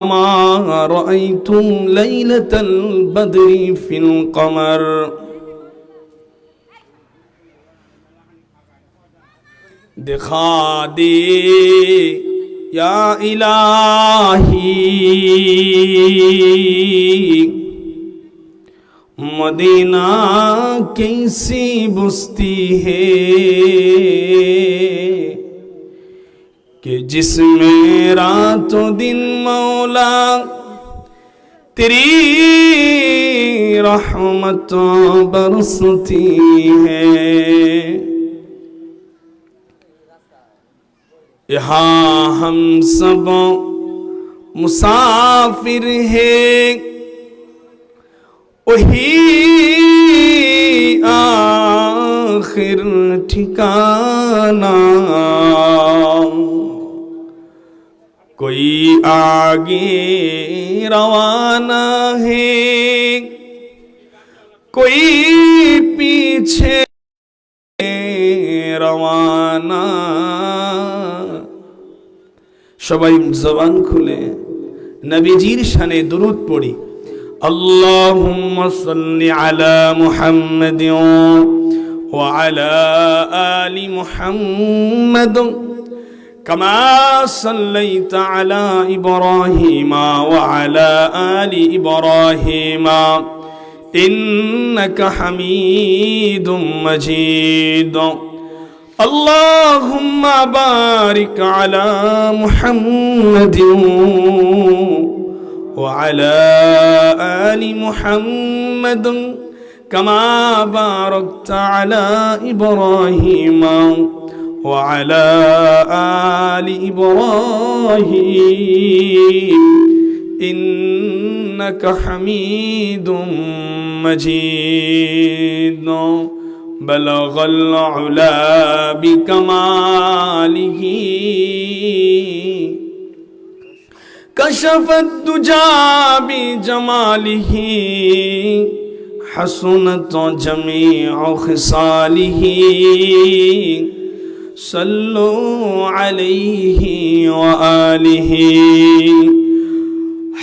ما رأيتم ليلة البدر في القمر दिखा दे या इलाही मदीना कैसी बस्ती है कि जिसमें रातों दिन मौला तेरी रहमत बरसती है। यहाँ हम सब मुसाफिर हैं, वही आखिर ठिकाना। कोई आगे रवाना है, कोई पीछे रवाना। সবাই জবান খুলে নবীজির শানে দুরূদ পড়ি। আল্লাহুম্মা সাল্লি আলা মুহাম্মাদ ওয়া আলা আলি মুহাম্মাদ কামা সাল্লাইতা আলা ইব্রাহিম ওয়া আলা আলি ইব্রাহিম ইন্নাকা হামিদুম মাজিদ। اللهم بارك على محمد وعلى آل محمد كما باركت على إبراهيم وعلى آل إبراهيم إنك حميد مجيد। بلغ العلا بكماله كشف الدجى بجماله حسنت جميع خصاله صلوا عليه وآله۔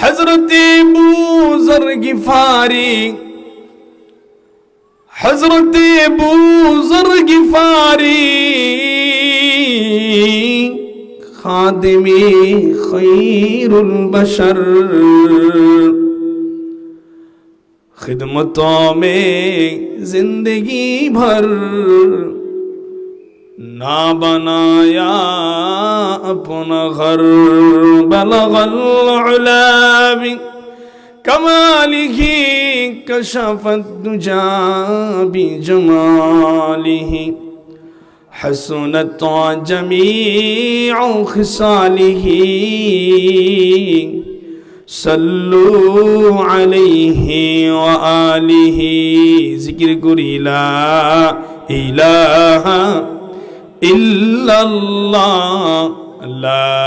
حضرت ابو ذر غفاری حضرت ابو ذر غفاری خادمی خیر البشر خدمتوں میں زندگی بھر نہ بنایا اپنا گھر۔ بلغ العلا بکمالہ كشف الدجى بجماله حسنت جميع خصاله صلوا عليه وآله۔ ذکر کری لا الہ الا اللہ لا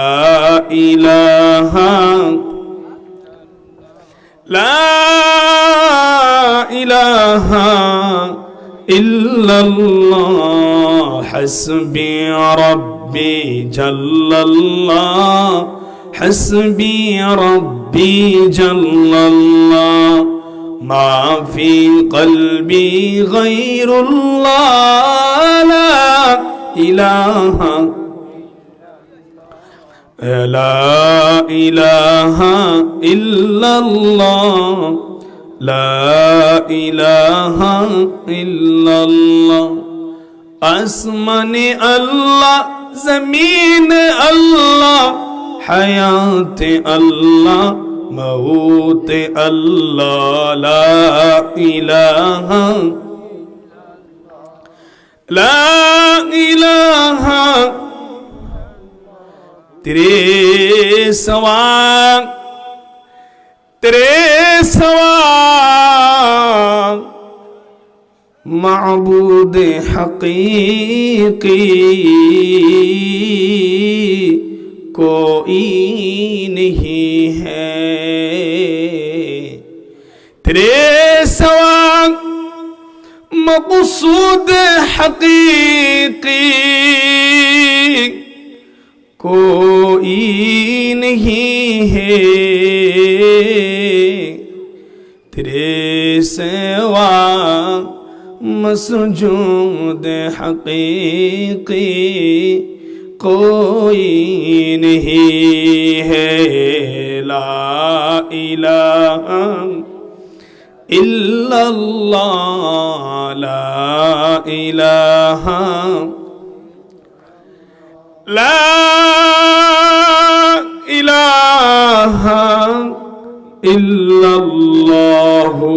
الہ لا إله إلا الله حسبي ربي جل الله حسبي ربي جل الله ما في قلبي غير الله لا إله لا إله إلا الله لا إله إلا الله۔ آسمان اللہ زمین اللہ حیات اللہ موت اللہ لا إله لا إله تیرے سوا معبود حقیقی کوئی نہیں ہے۔ تیرے سوا مقصود حقیقی कोई नहीं है तेरे सिवा मसजूद हकीकी कोई नहीं है ला इलाहा इल्लल्लाह ला इलाहा ला इलाहा इल्लल्लाहु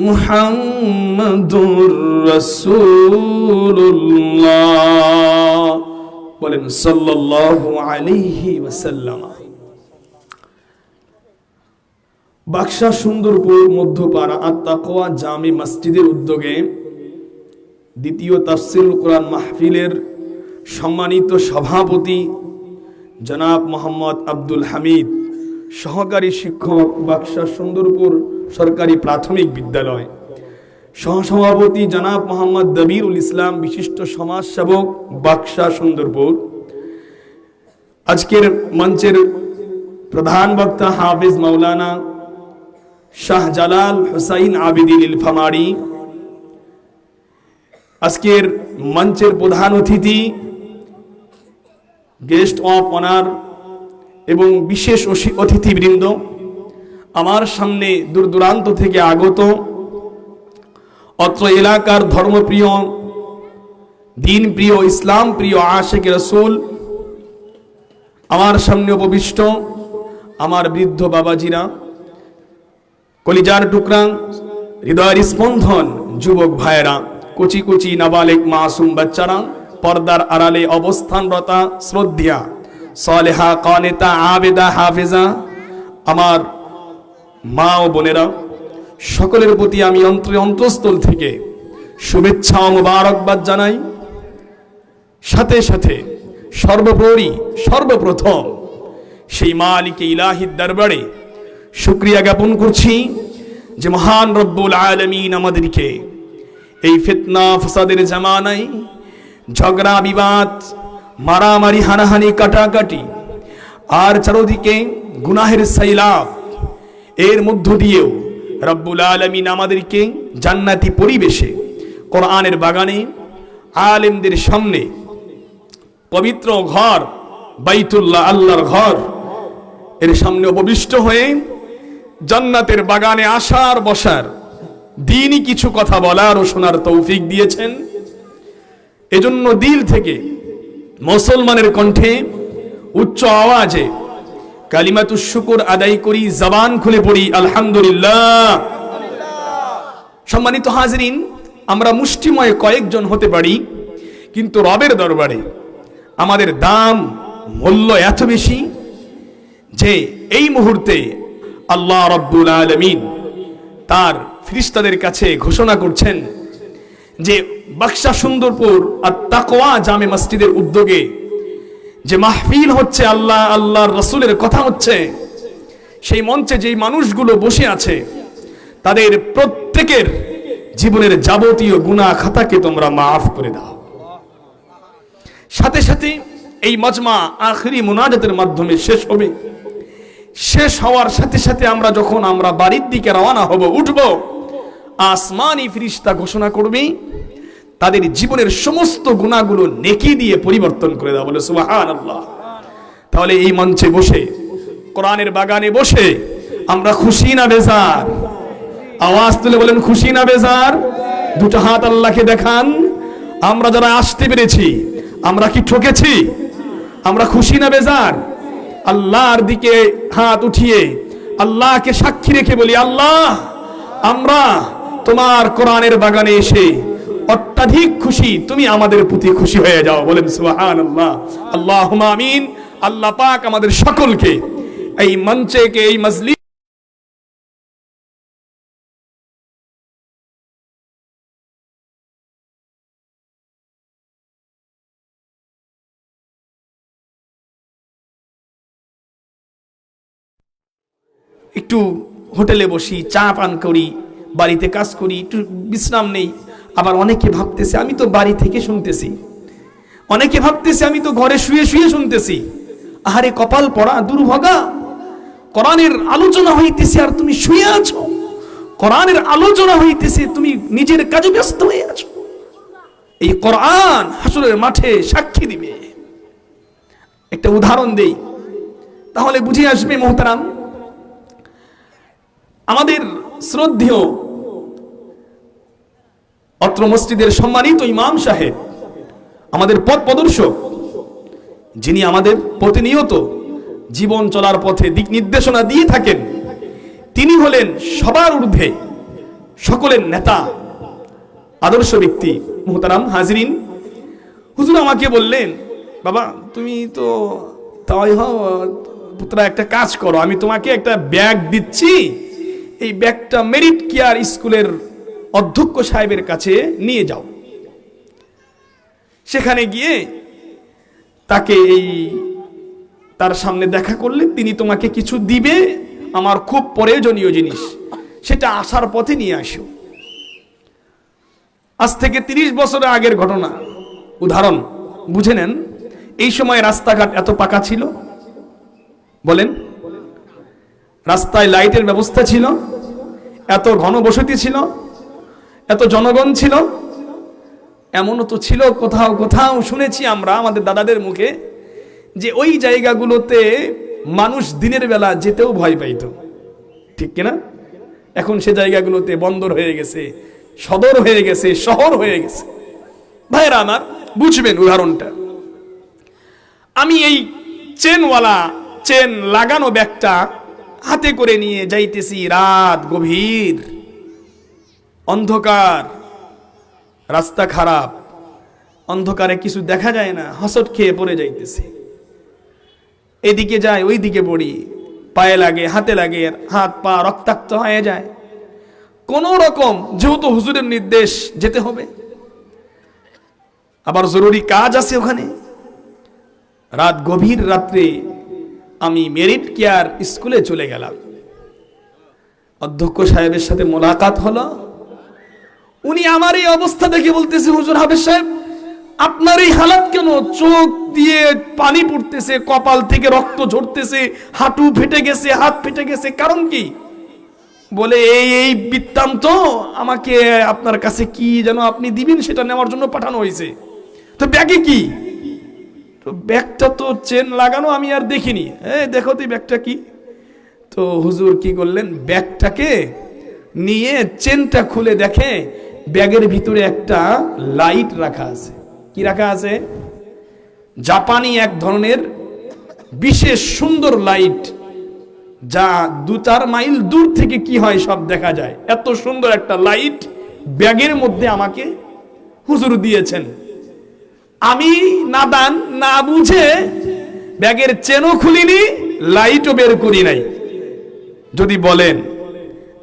मुहम्मदुर रसूलुल्लाह बोलेন সাল্লাল্লাহু আলাইহি ওয়াসাল্লাম। বাক্সা সুন্দরপুর মধ্যপাড়া আত-তাকওয়া জামি মসজিদের উদ্যোগে দ্বিতীয় তাফসীরুল কোরআন মাহফিলের সম্মানিত সভাপতি জনাব মোহাম্মদ আব্দুল হামিদ, সহকারী শিক্ষক বাক্সা সুন্দরপুর সরকারি প্রাথমিক বিদ্যালয়, সহসভাপতি জনাব মোহাম্মদ দবিরুল ইসলাম, বিশিষ্ট সমাজসেবক বাক্সা সুন্দরপুর। আজকের মঞ্চের প্রধান বক্তা হাফেজ মাওলানা শাহজালাল হুসাইন আবিদিন ইলফামারি। আজকের মঞ্চের প্রধান অতিথি, গেস্ট অফ অনার এবং বিশেষ অতিথিবৃন্দ, আমার সামনে দূর দূরান্ত থেকে আগত অত্র এলাকার ধর্মপ্রিয়, দিন প্রিয়, ইসলাম প্রিয় আশিক রাসূল, আমার সামনে উপবিষ্ট আমার বৃদ্ধ বাবাজিরা, কলিজার টুকরা, হৃদয়ের স্পন্দন যুবক ভাইয়েরা, কচি কচি নাবালেক মাসুম বাচ্চারা, পর্দার আড়ালে অবস্থানরতা শ্রদ্ধা সালেহা কানেতা আবেদা হাফেজা, আমার মা ও বোনেরা, সকলের প্রতি আমি অন্তঃস্থল থেকে শুভেচ্ছা ও মোবারকবাদ জানাই। সাথে সাথে সর্বোপরি সর্বপ্রথম সেই মালিকে ইলাহির দরবারে শুকরিয়া জ্ঞাপন করছি যে মহান রব্বুল আলামিন আমাদেরকে এই ফিতনা ফাসাদের জামানায় ঝগড়া বিবাদ, মারামারি, হানাহানি, কাটাকাটি আর চারদিকে গুনাহের সাইলাব, এর মধ্য দিয়েও রব্বুল আলামিন আমাদেরকে জান্নাতি পরিবেশে কোরআনের বাগানে আলেমদের সামনে পবিত্র ঘর বাইতুল্লাহ, আল্লাহর ঘর, এর সামনে উপবিষ্ট হয়ে জান্নাতের বাগানে আসার বসার, দিনই কিছু কথা বলার ও শোনার তৌফিক দিয়েছেন। এজন্য দিল থেকে মুসলমানের কণ্ঠে উচ্চ আওয়াজে কালিমাতুশ শুকর আদায় করি, জবান খুলে পড়ি আলহামদুলিল্লাহ। সম্মানিত হাজরিন, আমরা মুষ্টিময় কয়েকজন হতে পারি, কিন্তু রবের দরবারে আমাদের দাম মূল্য এত বেশি যে এই মুহূর্তে আল্লাহ রাব্বুল আলামিন তার ফেরেশতাদের কাছে ঘোষণা করছেন যে বাক্সা সুন্দরপুর আত-তাকওয়া জামে মসজিদের উদ্যোগে যে মাহফিল হচ্ছে, আল্লাহ আল্লাহর রাসূলের কথা হচ্ছে, সেই মঞ্চে যেই মানুষগুলো বসে আছে তাদের প্রত্যেকের জীবনের যাবতীয় গুনাহ খাতাকে তোমরা মাফ করে দাও। সাথে সাথে এই মাজমা আখিরি মুনাজাতের মাধ্যমে শেষ হবে। শেষ হওয়ার সাথে সাথে যখন আমরা বাড়ির দিকে রওনা হব, উঠব, আসমানি ফেরেশতা ঘোষণা করবে তাদের জীবনের সমস্ত গুনাহগুলো নেকি দিয়ে পরিবর্তন করে দাও। বলে সুবহানাল্লাহ। তাহলে এই মঞ্চে বসে, কোরআনের বাগানে বসে আমরা খুশি না বেজার? আওয়াজ তুলে বলেন খুশি না বেজার? দুটো হাত আল্লাহকে দেখান। আমরা যারা আসতে পেরেছি, আমরা কি ঠকেছি? আমরা খুশি না বেজার? আল্লাহর দিকে হাত উঠিয়ে আল্লাহকে সাক্ষী রেখে বলি, আল্লাহ আমরা তোমার কোরআনের বাগানে এসে অত্যাধিক খুশি, তুমি আমাদের প্রতি খুশি হয়ে যাও। বলেন সুবহানাল্লাহ, আল্লাহুম্মা আমিন। আল্লাহ পাক আমাদের সকলকে এই মঞ্চে, এই মজলিস একটু হোটেলে বসি, চা পান করি, বাড়িতে কাজ করি, একটু বিশ্রাম নেই। আবার অনেকে ভাবতেছে আমি তো বাড়ি থেকে শুনতেছি, অনেকে ভাবতেছে আমি তো ঘরে শুয়ে শুয়ে শুনতেছি। আহারে কপাল পড়া দুর্ভাগা, কোরআনের আলোচনা হইতেছে আর তুমি শুয়ে আছো। কোরআনের আলোচনা হইতেছে, তুমি নিজের কাজে ব্যস্ত হয়ে আছো। এই কোরআন হাসরের মাঠে সাক্ষী দিবে। একটা উদাহরণ দেই, তাহলে বুঝে আসবে মোহতারাম। আমাদের শ্রদ্ধেয় অত্র মসজিদের সম্মানিত ইমাম সাহেব, আমাদের পথ প্রদর্শক, যিনি আমাদের প্রতিনিয়ত জীবন চলার পথে দিক নির্দেশনা দিয়ে থাকেন, তিনি হলেন সবার ঊর্ধ্বে, সকলের নেতা, আদর্শ ব্যক্তি। মোহতারাম হাজরিন, হুজুর আমাকে বললেন, বাবা তুমি তো তাই হও পুত্রা, একটা কাজ করো, আমি তোমাকে একটা ব্যাগ দিচ্ছি, এই ব্যাগটা মেরিট কেয়ার স্কুলের অধ্যক্ষ সাহেবের কাছে নিয়ে যাও। সেখানে গিয়ে তাকে তার সামনে দেখা করলে তিনি তোমাকে কিছু দিবে, আমার খুব প্রয়োজনীয় জিনিস, সেটা আসার পথে নিয়ে আসো। আজ থেকে 30 বছরের আগের ঘটনা, উদাহরণ বুঝে নেন। এই সময় রাস্তাঘাট এত পাকা ছিল? বলেন, রাস্তায় লাইটের ব্যবস্থা ছিল? এত ঘনবসতি ছিল? এত জনগণ ছিল? এমনও তো ছিল, কোথাও কোথাও শুনেছি আমরা আমাদের দাদাদের মুখে, যে ওই জায়গাগুলোতে মানুষ দিনের বেলা যেতেও ভয় পাইত, ঠিক কিনা? এখন সে জায়গাগুলোতে বন্দর হয়ে গেছে, সদর হয়ে গেছে, শহর হয়ে গেছে। ভাইরা আমার, বুঝবেন উদাহরণটা। আমি এই চেনওয়ালা, চেন লাগানো ব্যাগটা হাতে করে নিয়ে যাইতেছি, রাত গভীর, অন্ধকার, রাস্তা খারাপ, অন্ধকারে কিছু দেখা যায় না, হসট খেয়ে পড়ে যাইতেছি। এদিকে যায়, ওই দিকে পড়ি, পায়ে লাগে, হাতে লাগে, হাত পা রক্তাক্ত হয়ে যায়। কোন রকম, যেহেতু হুজুরের নির্দেশ যেতে হবে, আবার জরুরি কাজ আছে ওখানে। রাত গভীর রাত্রে আমি মেরিট কেয়ার স্কুলে চলে গেলাম। অধ্যক্ষ সাহেবের সাথে মোলাকাত হলো। উনি আমার এই অবস্থা দেখে বলতেছে, হুজুর হাফেজ সাহেব, আপনার এই হালাত কেন? চোখ দিয়ে পানি পড়তেছে, কপাল থেকে রক্ত ঝরতেছে, হাঁটু ফেটে গেছে, হাত ফেটে গেছে, কারণ কি? বলে এই বৃত্তান্ত, আমাকে আপনার কাছে কি যেন আপনি দিবেন, সেটা নেওয়ার জন্য পাঠানো হয়েছে। তো ব্যাগে কি? তো ব্যাগটা তো চেন লাগানো, আমি আর দেখিনি। দেখো তো ব্যাগটা কি? তো হুজুর কি করলেন, ব্যাগটাকে নিয়ে চেনটা খুলে দেখে ব্যাগের ভিতরে একটা লাইট রাখা আছে। কি রাখা আছে? জাপানি এক ধরনের বিশেষ সুন্দর লাইট, যা 2-4 মাইল দূর থেকে কি হয় সব দেখা যায়। এত সুন্দর একটা লাইট ব্যাগের মধ্যে আমাকে হুজুর দিয়েছেন। আমি নাদান, না বুঝে ব্যাগের চেনও খুলিনি, লাইটও বের করি নাই। যদি বলেন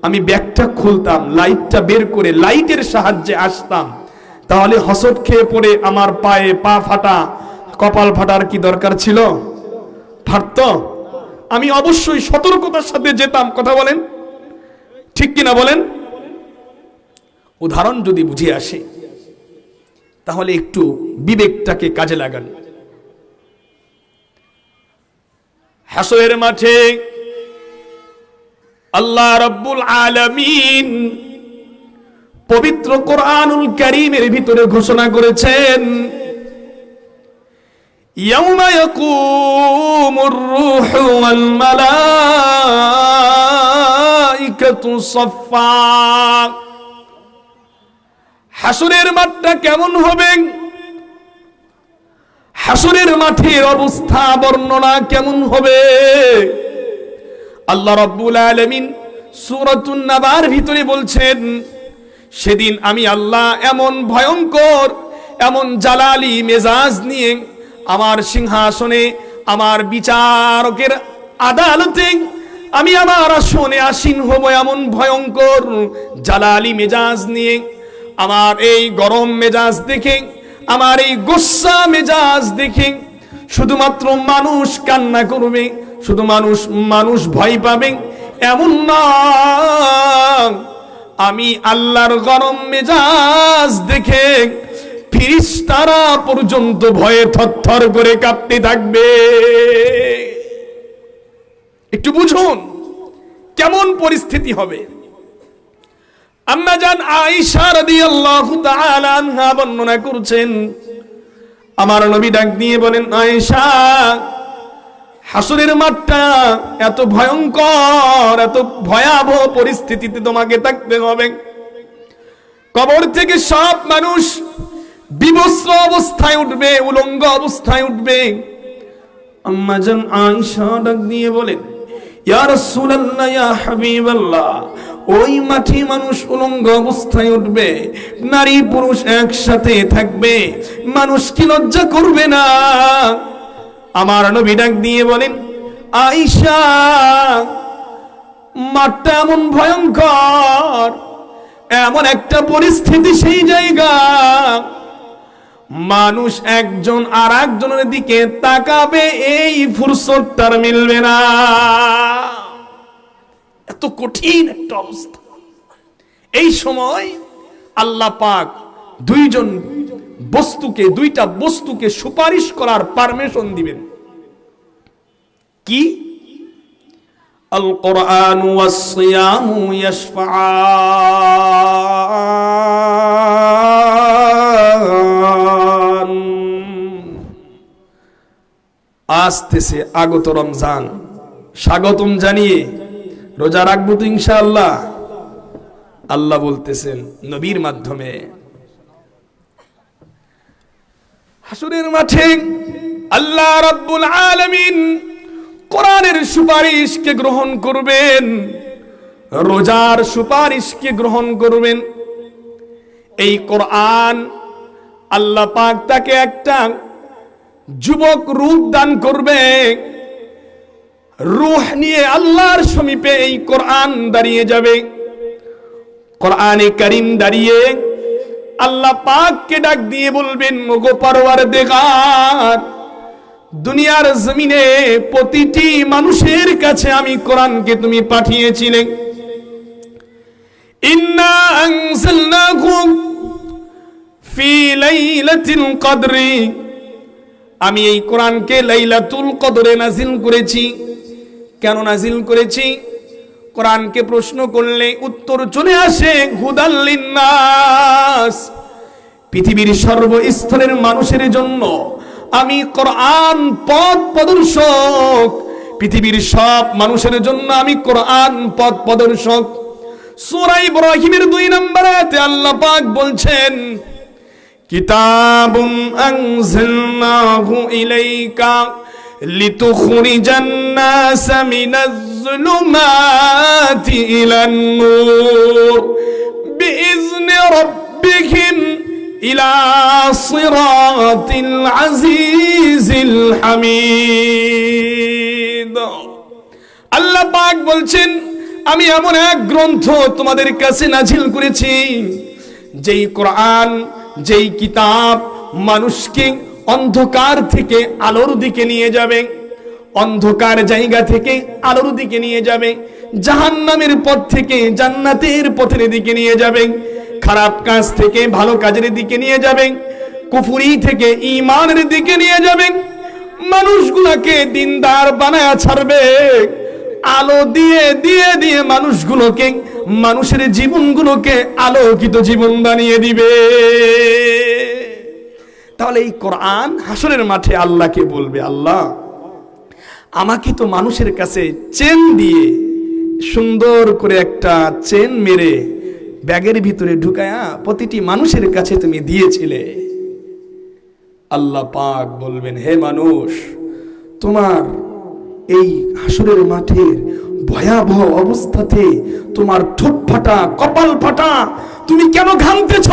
আমি ব্যাগটা খুলতাম, লাইটটা বের করে লাইটের সাহায্যে আসতাম, তাহলে হসট খেয়ে পড়ে আমার পায়ে পা ফাটা, কপাল ফাটার কি দরকার ছিল? ফাটত? আমি অবশ্যই সতর্কতার সাথে যেতাম। কথা বলেন, ঠিক কিনা বলেন? উদাহরণ যদি বুঝে আসে, তাহলে একটু বিবেকটাকে কাজে লাগান। হাসরের মাঠে আল্লাহ রাব্বুল আলামিন পবিত্র কোরআনুল কারীমের ভিতরে ঘোষণা করেছেন, ইয়াউমা ইয়াকুমুর রূহু ওয়াল মালাইকাতু সাফফা। হাসরের মাঠটা কেমন হবে? হাসরের মাঠের অবস্থা বর্ণনা কেমন হবে? আল্লাহ রাব্বুল আলামিন সূরাতুন নাবার ভিতরে বলছেন, সেদিন আমি আল্লাহ এমন ভয়ঙ্কর, এমন জালালি মেজাজ নিয়ে আমার সিংহাসনে, আমার বিচারকের আদালতে, আমি আমার আসনে আসীন হব, এমন ভয়ঙ্কর জালালি মেজাজ নিয়ে। আমার এই গরম মেজাজ দেখে, আমার এই গোসা মেজাজ দেখে শুধুমাত্র মানুষ কান্না করবে, শুধু মানুষ ভয় পাবে, এমন না। আমি আল্লাহর গরম মেজাজ দেখে ফেরেশতারা পর্যন্ত ভয়ে থরথর করে কাঁপতে থাকবে। একটু বুঝুন কেমন পরিস্থিতি হবে। আম্মা জান আয়েশা রাদিয়াল্লাহু তাআলা আনহা বর্ণনা করছেন, আমার নবী ডাক দিয়ে বলেন, আয়েশা, হাসরের মাঠটা এত ভয়ঙ্কর, এত ভয়াবহ পরিস্থিতিতে তোমাকে থাকতে হবে। কবর থেকে সব মানুষ বিবস্ত্র অবস্থায় উঠবে, উলঙ্গ অবস্থায় উঠবে। আম্মা জান আয়েশা ডাক দিয়ে বলেন, ইয়া রাসূলুল্লাহ, ইয়া হাবিবাল্লাহ, ওই মাঠে মানুষ উলঙ্গ অবস্থায় উঠবে, নারী পুরুষ একসাথে থাকবে, মানুষ কি লজ্জা করবে না? আমার নবী ডাক দিয়ে বলেন, আয়েশা, মাঠটা এমন ভয়ঙ্কর, এমন একটা পরিস্থিতি, সেই জায়গা মানুষ একজন আর একজনের দিকে তাকাবে, এই ফুরসত তার মিলবে না। এত কঠিন একটা অবস্থা। এই সময় আল্লাহ পাক দুইটা বস্তুকে সুপারিশ করার পারমিশন দিবেন। কি? আল কোরআন ওয়াস সিয়ামু ইয়াশফাআন। আসতেছে আগত রমজান, স্বাগতম জানিয়ে রোজা রাখবো তো ইনশাআল্লাহ। আল্লাহ বলতেছেন নবীর মাধ্যমে, হাসরের মাঠে আল্লাহ রাব্বুল আলামিন কোরআনের সুপারিশকে গ্রহণ করবেন, রোজার সুপারিশকে গ্রহণ করবেন। এই কোরআন আল্লাহ পাক তাকে একটা যুবক রূপ দান করবে। রূহ নিয়ে আল্লাহর সমীপে এই কোরআন দাঁড়িয়ে যাবে। কোরআনে কারীম দাঁড়িয়ে আল্লাহ পাককে ডাক দিয়ে বলবেন, ওগো পরওয়ারদিগার, দুনিয়ার জমিনে প্রতিটি মানুষের কাছে আমি কোরআনকে তুমি পাঠিয়েছিলে। ইন্না আনজালনাহু ফি লাইলাতিল কদরি, আমি এই কোরআনকে লাইলাতুল কদরে নাজিল করেছি। কেন নাজিল করেছি? কোরআনকে প্রশ্ন করলে উত্তর চলে আসে হুদাল লিন্নাস, পৃথিবীর সর্বস্তরের মানুষের জন্য আমি কোরআন পথ প্রদর্শক, পৃথিবীর সব মানুষের জন্য আমি কোরআন পথ প্রদর্শক। সূরা ইব্রাহিমের 2 নম্বর আয়াতে আল্লাহ পাক বলছেন, কিতাবুন আনজালনাহু ইলাইকা লিতুখরিজান নাসা মিনাজ যুলুমাতি ইলান নূর বিইজনি রাব্বিহিম ইলা সিরাতিল আজিজিল হামিদ। আল্লাহ পাক বলছেন, আমি এমন এক গ্রন্থ তোমাদের কাছে নাজিল করেছি, যেই কোরআন, যেই কিতাব মানুষকে অন্ধকার থেকে আলোর দিকে নিয়ে যাবে, অন্ধকার জায়গা থেকে আলোর দিকে নিয়ে যাবে, জাহান্নামের পথ থেকে জান্নাতের পথের দিকে নিয়ে যাবে, খারাপ কাজ থেকে ভালো কাজের দিকে নিয়ে যাবে, কুফরি থেকে ঈমানের দিকে নিয়ে যাবে, মানুষগুলোকে দিনদার বানায়া ছাড়বে, আলো দিয়ে দিয়ে দিয়ে মানুষগুলোকে, মানুষের জীবনগুলোকে আলোকিত জীবন বানিয়ে দিবে। তাহলে এই কোরআন হাসরের মাঠে আল্লাহকে বলবে, আল্লাহ আমাকে তো মানুষের কাছে চেন দিয়ে, সুন্দর করে একটা চেন মেরে ব্যাগের ভিতরে ঢুকায়া প্রতিটি মানুষের কাছে তুমি দিয়েছিলে। আল্লাহ পাক বলবেন, হে মানুষ, তোমার এই হাসরের মাঠের ভয়াবহ অবস্থাতে তোমার ঠোঁট ফাটা, কপাল ফাটা, তুমি কেন ঘামতেছ?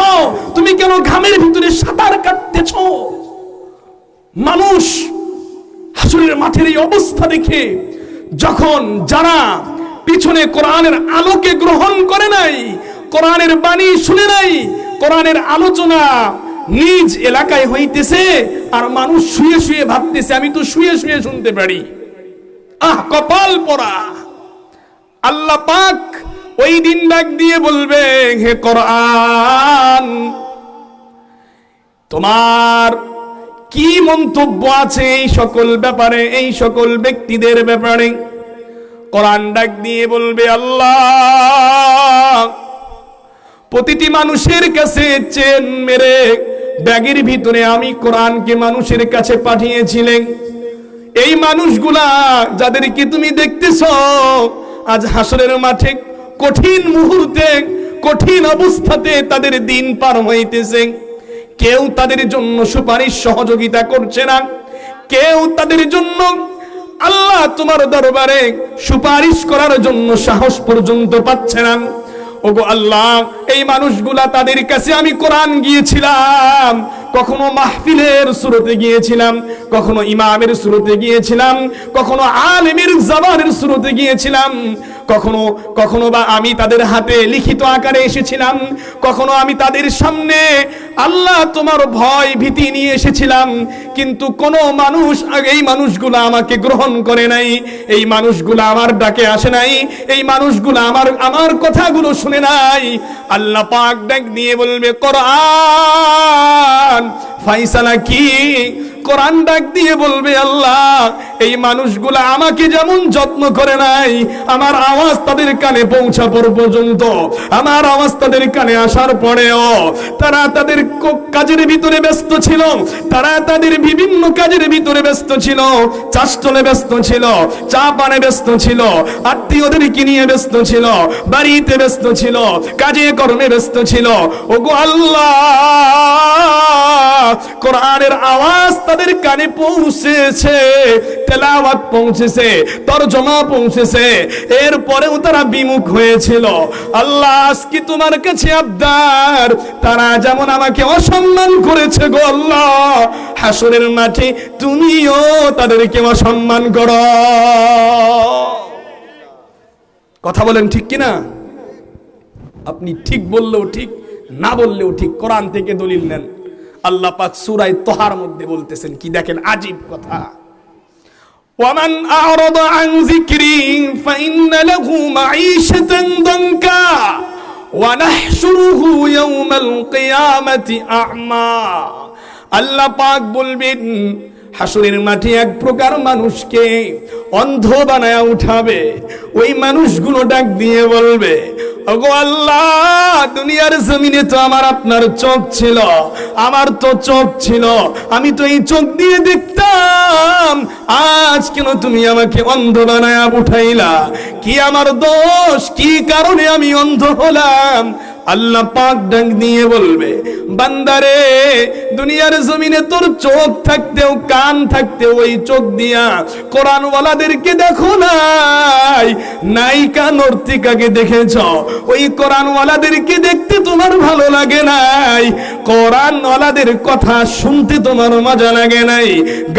তুমি কেন ঘামের ভিতরে সাঁতার কাটতেছ? মানুষ হাসরের মাঠের এই অবস্থা দেখে, যখন যারা পিছনে কোরআনের আলোকে গ্রহণ করে নাই, কোরআনের বাণী শুনে নাই, কোরআনের আলোচনা নিজ এলাকায় হইতেছে, আর মানুষ শুয়ে শুয়ে ভাবতেছে আমি তো শুয়ে শুয়ে শুনতে পারি। আহ, কপাল পোড়া। আল্লাহ পাক ওই দিন ডাক দিয়ে বলবে, হে কোরআন, তোমার কি মন্তব্য আছে এই সকল ব্যাপারে, এই সকল ব্যক্তিদের ব্যাপারে? কোরআন ডাক দিয়ে বলবে, আল্লাহ প্রতিটি মানুষের কাছে চেন মেরে ব্যাগের ভিতরে আমি কোরআনকে মানুষের কাছে পাঠিয়েছিলেন। এই মানুষগুলা যাদেরকে তুমি দেখতেছ আজ হাসরের মাঠে কঠিন মুহূর্তে, কঠিন অবস্থাতে তাদের দিন পার হইতেছে, কেউ তাদের জন্য সুপারিশ সহযোগিতা করছে না, কেউ তাদের জন্য আল্লাহ তোমার দরবারে সুপারিশ করার জন্য সাহস পর্যন্ত পাচ্ছে না। ওগো আল্লাহ, এই মানুষগুলা তাদের কাছে আমি কোরআন গিয়েছিলাম, কখনো মাহফিলের সুরতে গিয়েছিলাম, কখনো ইমামের সুরতে গিয়েছিলাম, কখনো আলেমের জবানের সুরতে গিয়েছিলাম, কখনো বা আমি তাদের হাতে লিখিত আকারে এসেছিলাম, কখনো আমি তাদের সামনে আল্লাহ তোমার ভয় ভীতি নিয়ে এসেছিলাম, কিন্তু কোনো মানুষ এই মানুষগুলো আমাকে গ্রহণ করে নাই, এই মানুষগুলো আমার ডাকে আসে নাই, এই মানুষগুলো আমার কথাগুলো শুনে নাই। আল্লাহ পাক ডাক দিয়ে বলবে, কোরআন ফাইসালা কি? কোরআন ডাক দিয়ে বলবে, আল্লাহ এই মানুষগুলা আমাকে যেমন যত্ন করে নাই, আমার আওয়াজ তাদের কানে পৌঁছা পর্যন্ত, আমার আওয়াজ তাদের কানে আসার পরেও তারা তাদের কাজের ভিতরে ব্যস্ত ছিল, তারা তাদের বিভিন্ন কাজের ভিতরে ব্যস্ত ছিল, চাষচলে ব্যস্ত ছিল, চা পানে ব্যস্ত ছিল, আত্মীয়দেরকে নিয়ে ব্যস্ত ছিল, বাড়িতে ব্যস্ত ছিল, কাজে কর্মে ব্যস্ত ছিল। ওগো আল্লাহ, কোরআনের আওয়াজ তাদের কানে পৌঁছেছে, তেলাওয়াত পৌঁছেছে, তরজমা পৌঁছেছে, এরপরেও তারা বিমুখ হয়েছিল। আল্লাহ আজকে তোমার কাছে আবদার, তারা যেমন আমাকে অসম্মান করেছে গো আল্লাহ, হাসরের মাঠে তুমিও তাদেরকে অসম্মান করো। কথা বলেন ঠিক কিনা? আপনি ঠিক বললেও ঠিক, না বললেও ঠিক, কোরআন থেকে দলিল নেন। আল্লাহ পাক সূরা তাহার মধ্যে বলতেছেন কি, দেখেন আজীব কথা, ওয়ামান আ'রাদা আন যিকরি ফাইন্না লাহু মাঈশাতান দানকা ওয়া নাহশুরুহু ইয়াওমাল কিয়ামাতি আ'মা। আল্লাহ পাক বলবেন হাসরের মাঠে এক প্রকার মানুষকে অন্ধ বানায়া উঠাবে। ওই মানুষগুলো ডাক দিয়ে বলবে, ওগো আল্লাহ, দুনিয়ার জমিনে তো আমার আপনার চোখ ছিল, আমার তো চোখ ছিল, আমি তো এই চোখ দিয়ে দেখতাম, আজ কেন তুমি আমাকে অন্ধ বানায়া উঠাইলা? কি আমার দোষ? কি কারণে আমি অন্ধ হলাম? আল্লাহ পাক ডাক দিয়ে বলবে, বান্দারে, দুনিয়ার জমিনে তোর চোখ থাকতেও, কান থাকতেও ওই চোখ দিয়া কোরআনওয়ালাদেরকে দেখো নাই, নায়িকা নর্তিকাকে দেখেছ, ওই কোরআনওয়ালাদেরকে দেখতে তোমার ভালো লাগে নাই, কোরআনওয়ালাদের কথা শুনতে তোমার মজা লাগে নাই,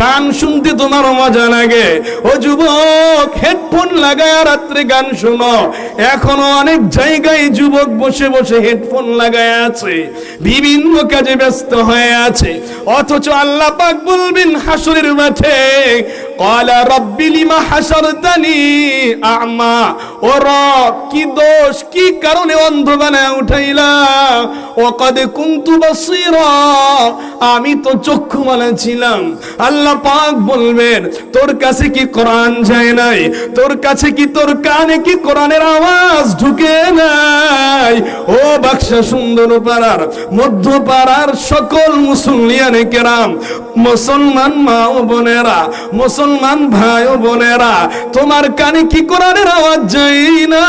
গান শুনতে তোমার মজা লাগে। ও যুবক, হেডফোন লাগায় রাত্রে গান শোনো। এখনো অনেক জায়গায় যুবক বসে বসে হেডফোন লাগায় আছে, বিভিন্ন কাজে ব্যস্ত হয়ে আছে, অথচ আল্লাহ পাক বলবেন হাসরের মাঠে, ক্বালা রাব্বি লিমা হাশারতানি আ'মা, ও রব, কি দোষ, কি কারণে অন্ধ বানায় উঠাইলা? ওয়া ক্বাদ কুনতু বাসীরা, আমি তো চক্ষুওয়ালা ছিলাম। আল্লাহ পাক বলবেন, তোর কাছে কি কোরআন যায় নাই? তোর কাছে কি, তোর কানে কি কোরআনের আওয়াজ ঢুকে নাই? ও বাক্সা সুন্দর পাড়ার, মধ্য পাড়ার সকল মুসলিয়ানে কেরাম, মুসলমান মা ও বোনেরা, মুসলমান ভাই ও বোনেরা, তোমার কানে কি কোরআনের আওয়াজ যায় না?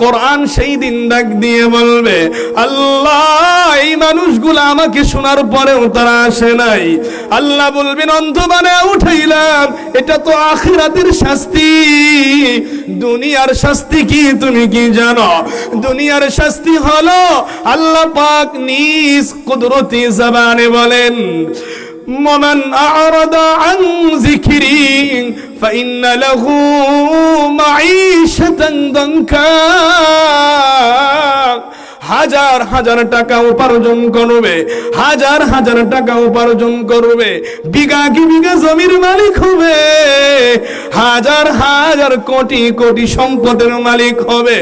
কোরআন সেই দিন ডাক দিয়ে বলবে, আল্লাহ এই মানুষগুলো আমাকে শোনার পরেও তারা আসে নাই। আল্লাহ বলবেন, অন্ধ বানায় উঠাইলাম, এটা তো আখিরাতের শাস্তি। দুনিয়ার শাস্তি কি তুমি কি জানো? দুনিয়ার শাস্তি হলো, আল্লাহ পাক নিজ কুদরতি জবানে বলেন, ومن أعرض عن ذكري فإن له معيشة ضنكا। হাজার হাজার টাকা উপার্জন করবে, হাজার হাজার টাকা উপার্জন করবে, বিঘা কি বিঘা জমির মালিক হবে, হাজার হাজার কোটি কোটি সম্পদের মালিক হবে,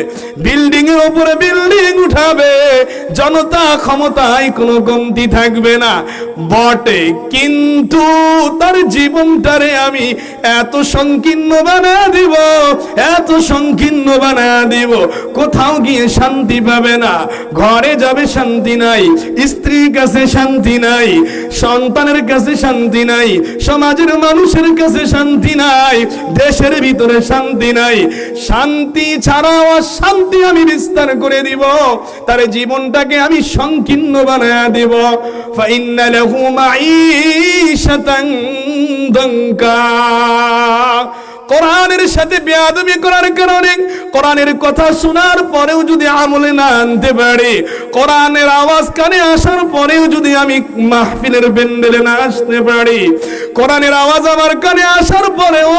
বিল্ডিং এর উপরে বিল্ডিং উঠাবে, জনতা ক্ষমতায় কোনো কমতি থাকবে না বটে, কিন্তু তার জীবনটারে আমি এত সংকীর্ণ বানা দিব, এত সংকীর্ণ বানা দিব, কোথাও গিয়ে শান্তি পাবে না, ঘরে যাবে শান্তি নাই, স্ত্রীর কাছে শান্তি নাই, সন্তানের কাছে শান্তি নাই, সমাজের মানুষের কাছে শান্তি নাই, দেশের ভিতরে শান্তি নাই। শান্তি ছাড়া অশান্তি আমি বিস্তার করে দিব, তার জীবনটাকে আমি সংকীর্ণ বানায়া দিব। ফাইন্না লাহু মাঈশাতান দাঙ্কা। কোরআনের সাথে বেয়াদবি করার কারণে, কোরআনের কথা শোনার পরেও যদি আমলে না আনতে পারি, কোরআনের আওয়াজ কানে আসার পরেও যদি আমি মাহফিলের প্যান্ডেলে না আসতে পারি, কোরআনের আওয়াজ আমার কানে আসার পরেও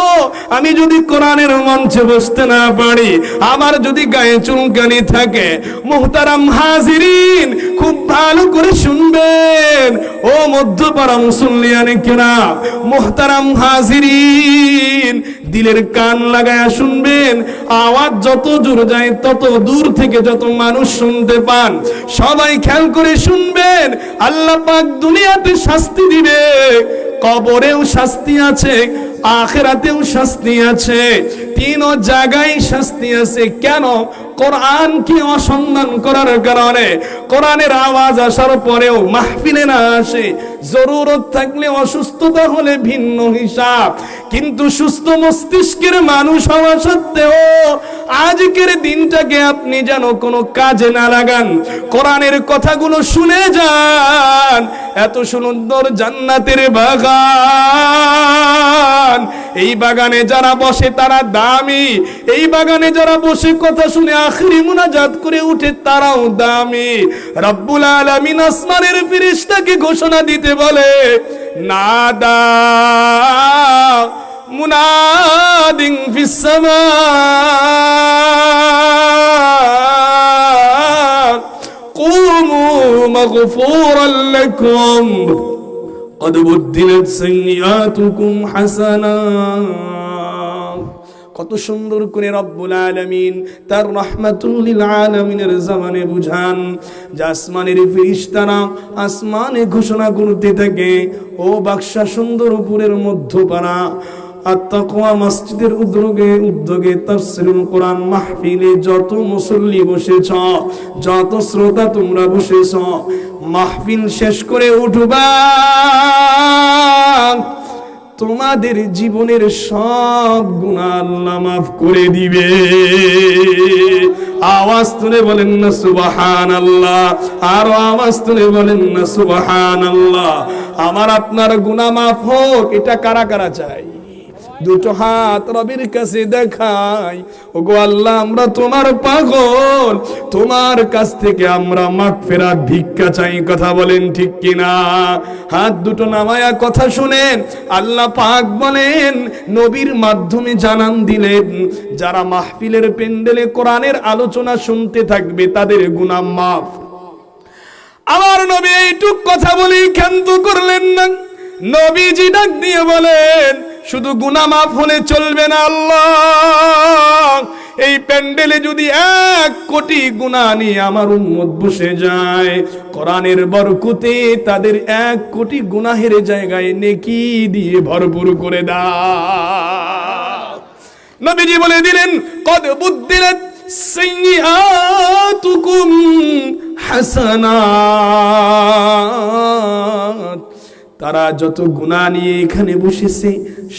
আমি যদি কোরআনের মঞ্চে বসতে না পারি, আমার যদি গায়ে চুলকানি থাকে, মুহতারাম হাজিরিন খুব ভালো করে শুনবেন ও মধ্যপাড়া মুসল্লিয়ানে কেরাম, মুহতারাম হাজিরিন দিলের কান লাগায়া শুনবেন, আওয়াজ যত দূর যায় তত দূর থেকে যত মানুষ শুনতে পান, সবাই খেয়াল করে শুনবেন। আল্লাহ পাক দুনিয়াতে শাস্তি দিবে, কবরেও শাস্তি আছে, আখিরাতেও শাস্তি আছে, তিন জায়গায় শাস্তি আছে। কেন? কোরআনকে অসম্মান করার কারণে, কোরআনের আওয়াজ আসার পরেও মাহফিলে না আসে, জরুরত থাকলে অসুস্থতা হলে ভিন্ন হিসাব, কিন্তু সুস্থ মস্তিষ্কের মানুষ হওয়া সত্ত্বেও আজকের দিনটাকে আপনি যেন কোনো কাজে না লাগান, কোরআনের কথাগুলো শুনে যান। এত সুন্দর জান্নাতের বাগান, এই বাগানে যারা বসে তারা দামি, এই বাগানে যারা বসে কথা শুনে আখিরি মুনাজাত করে উঠে তারাও দামি। রব্বুল আলামিন আসমানের ফেরেশতাকে ঘোষণা দিতে বলে, নাদা মুনাদিন ফিস সামা কুমু মাগফুরান লাকুম قد بدلت سيئاتكم حسنات। কত সুন্দর করে রব্বুল আলামিন তার রাহমাতুল লিল আলামিনের জবানে বুঝান যে আসমানের ফেরেশতারা আসমানে ঘোষণা করতে থাকে, ও বাক্সা সুন্দরপুরের মধ্যপাড়া আত-তাকওয়া মসজিদের উদ্যোগে তাফসীরুল কোরআন মাহফিলে যত মুসল্লি বসেছ, যত শ্রোতা তোমরা বসেছ, মাহফিল শেষ করে উঠবা, তোমাদের জীবনের সব গুনাহ আল্লাহ মাফ করে দিবে। আওয়াজ তুলে বলেন না সুবহানাল্লাহ, আর আওয়াজ তুলে বলেন না সুবহানাল্লাহ। আমার আপনার গুনাহ মাফ হোক, এটা কারা কারা চাই? দুটো হাত রবের কাছে দেখাই, ওগো আল্লাহ আমরা তোমার পাগল, তোমার কাছ থেকে আমরা মাগফিরাত ভিক্ষা চাই। কথা বলেন ঠিক কিনা? হাত দুটো নামায়া কথা শুনেন। আল্লাহ পাক বলেন, নবীর মাধ্যমে জানান দিলেন, যারা মাহফিলের প্যান্ডেলে কোরআনের আলোচনা শুনতে থাকবে তাদের গুনাহ মাফ। আমার নবী এইটুক কথা বলি ক্ষান্ত করলেন না। নবীজি ডাক দিয়ে বলেন, শুধু গুনাহ মাফ হলে চলবে না, আল্লাহ এই প্যান্ডেলে যদি 1 কোটি গুনাহ নিয়ে আমার উম্মত বসে যায়, কোরআনের বরকতে তাদের 1 কোটি গুনাহের জায়গায় নেকি দিয়ে ভরপুর করে দাও। নবীজি বলে দিলেন, কদ বুদ্দিলাত সাইয়্যাতুকুম হাসানাত। তারা যত গুনাহ নিয়ে এখানে বসেছে,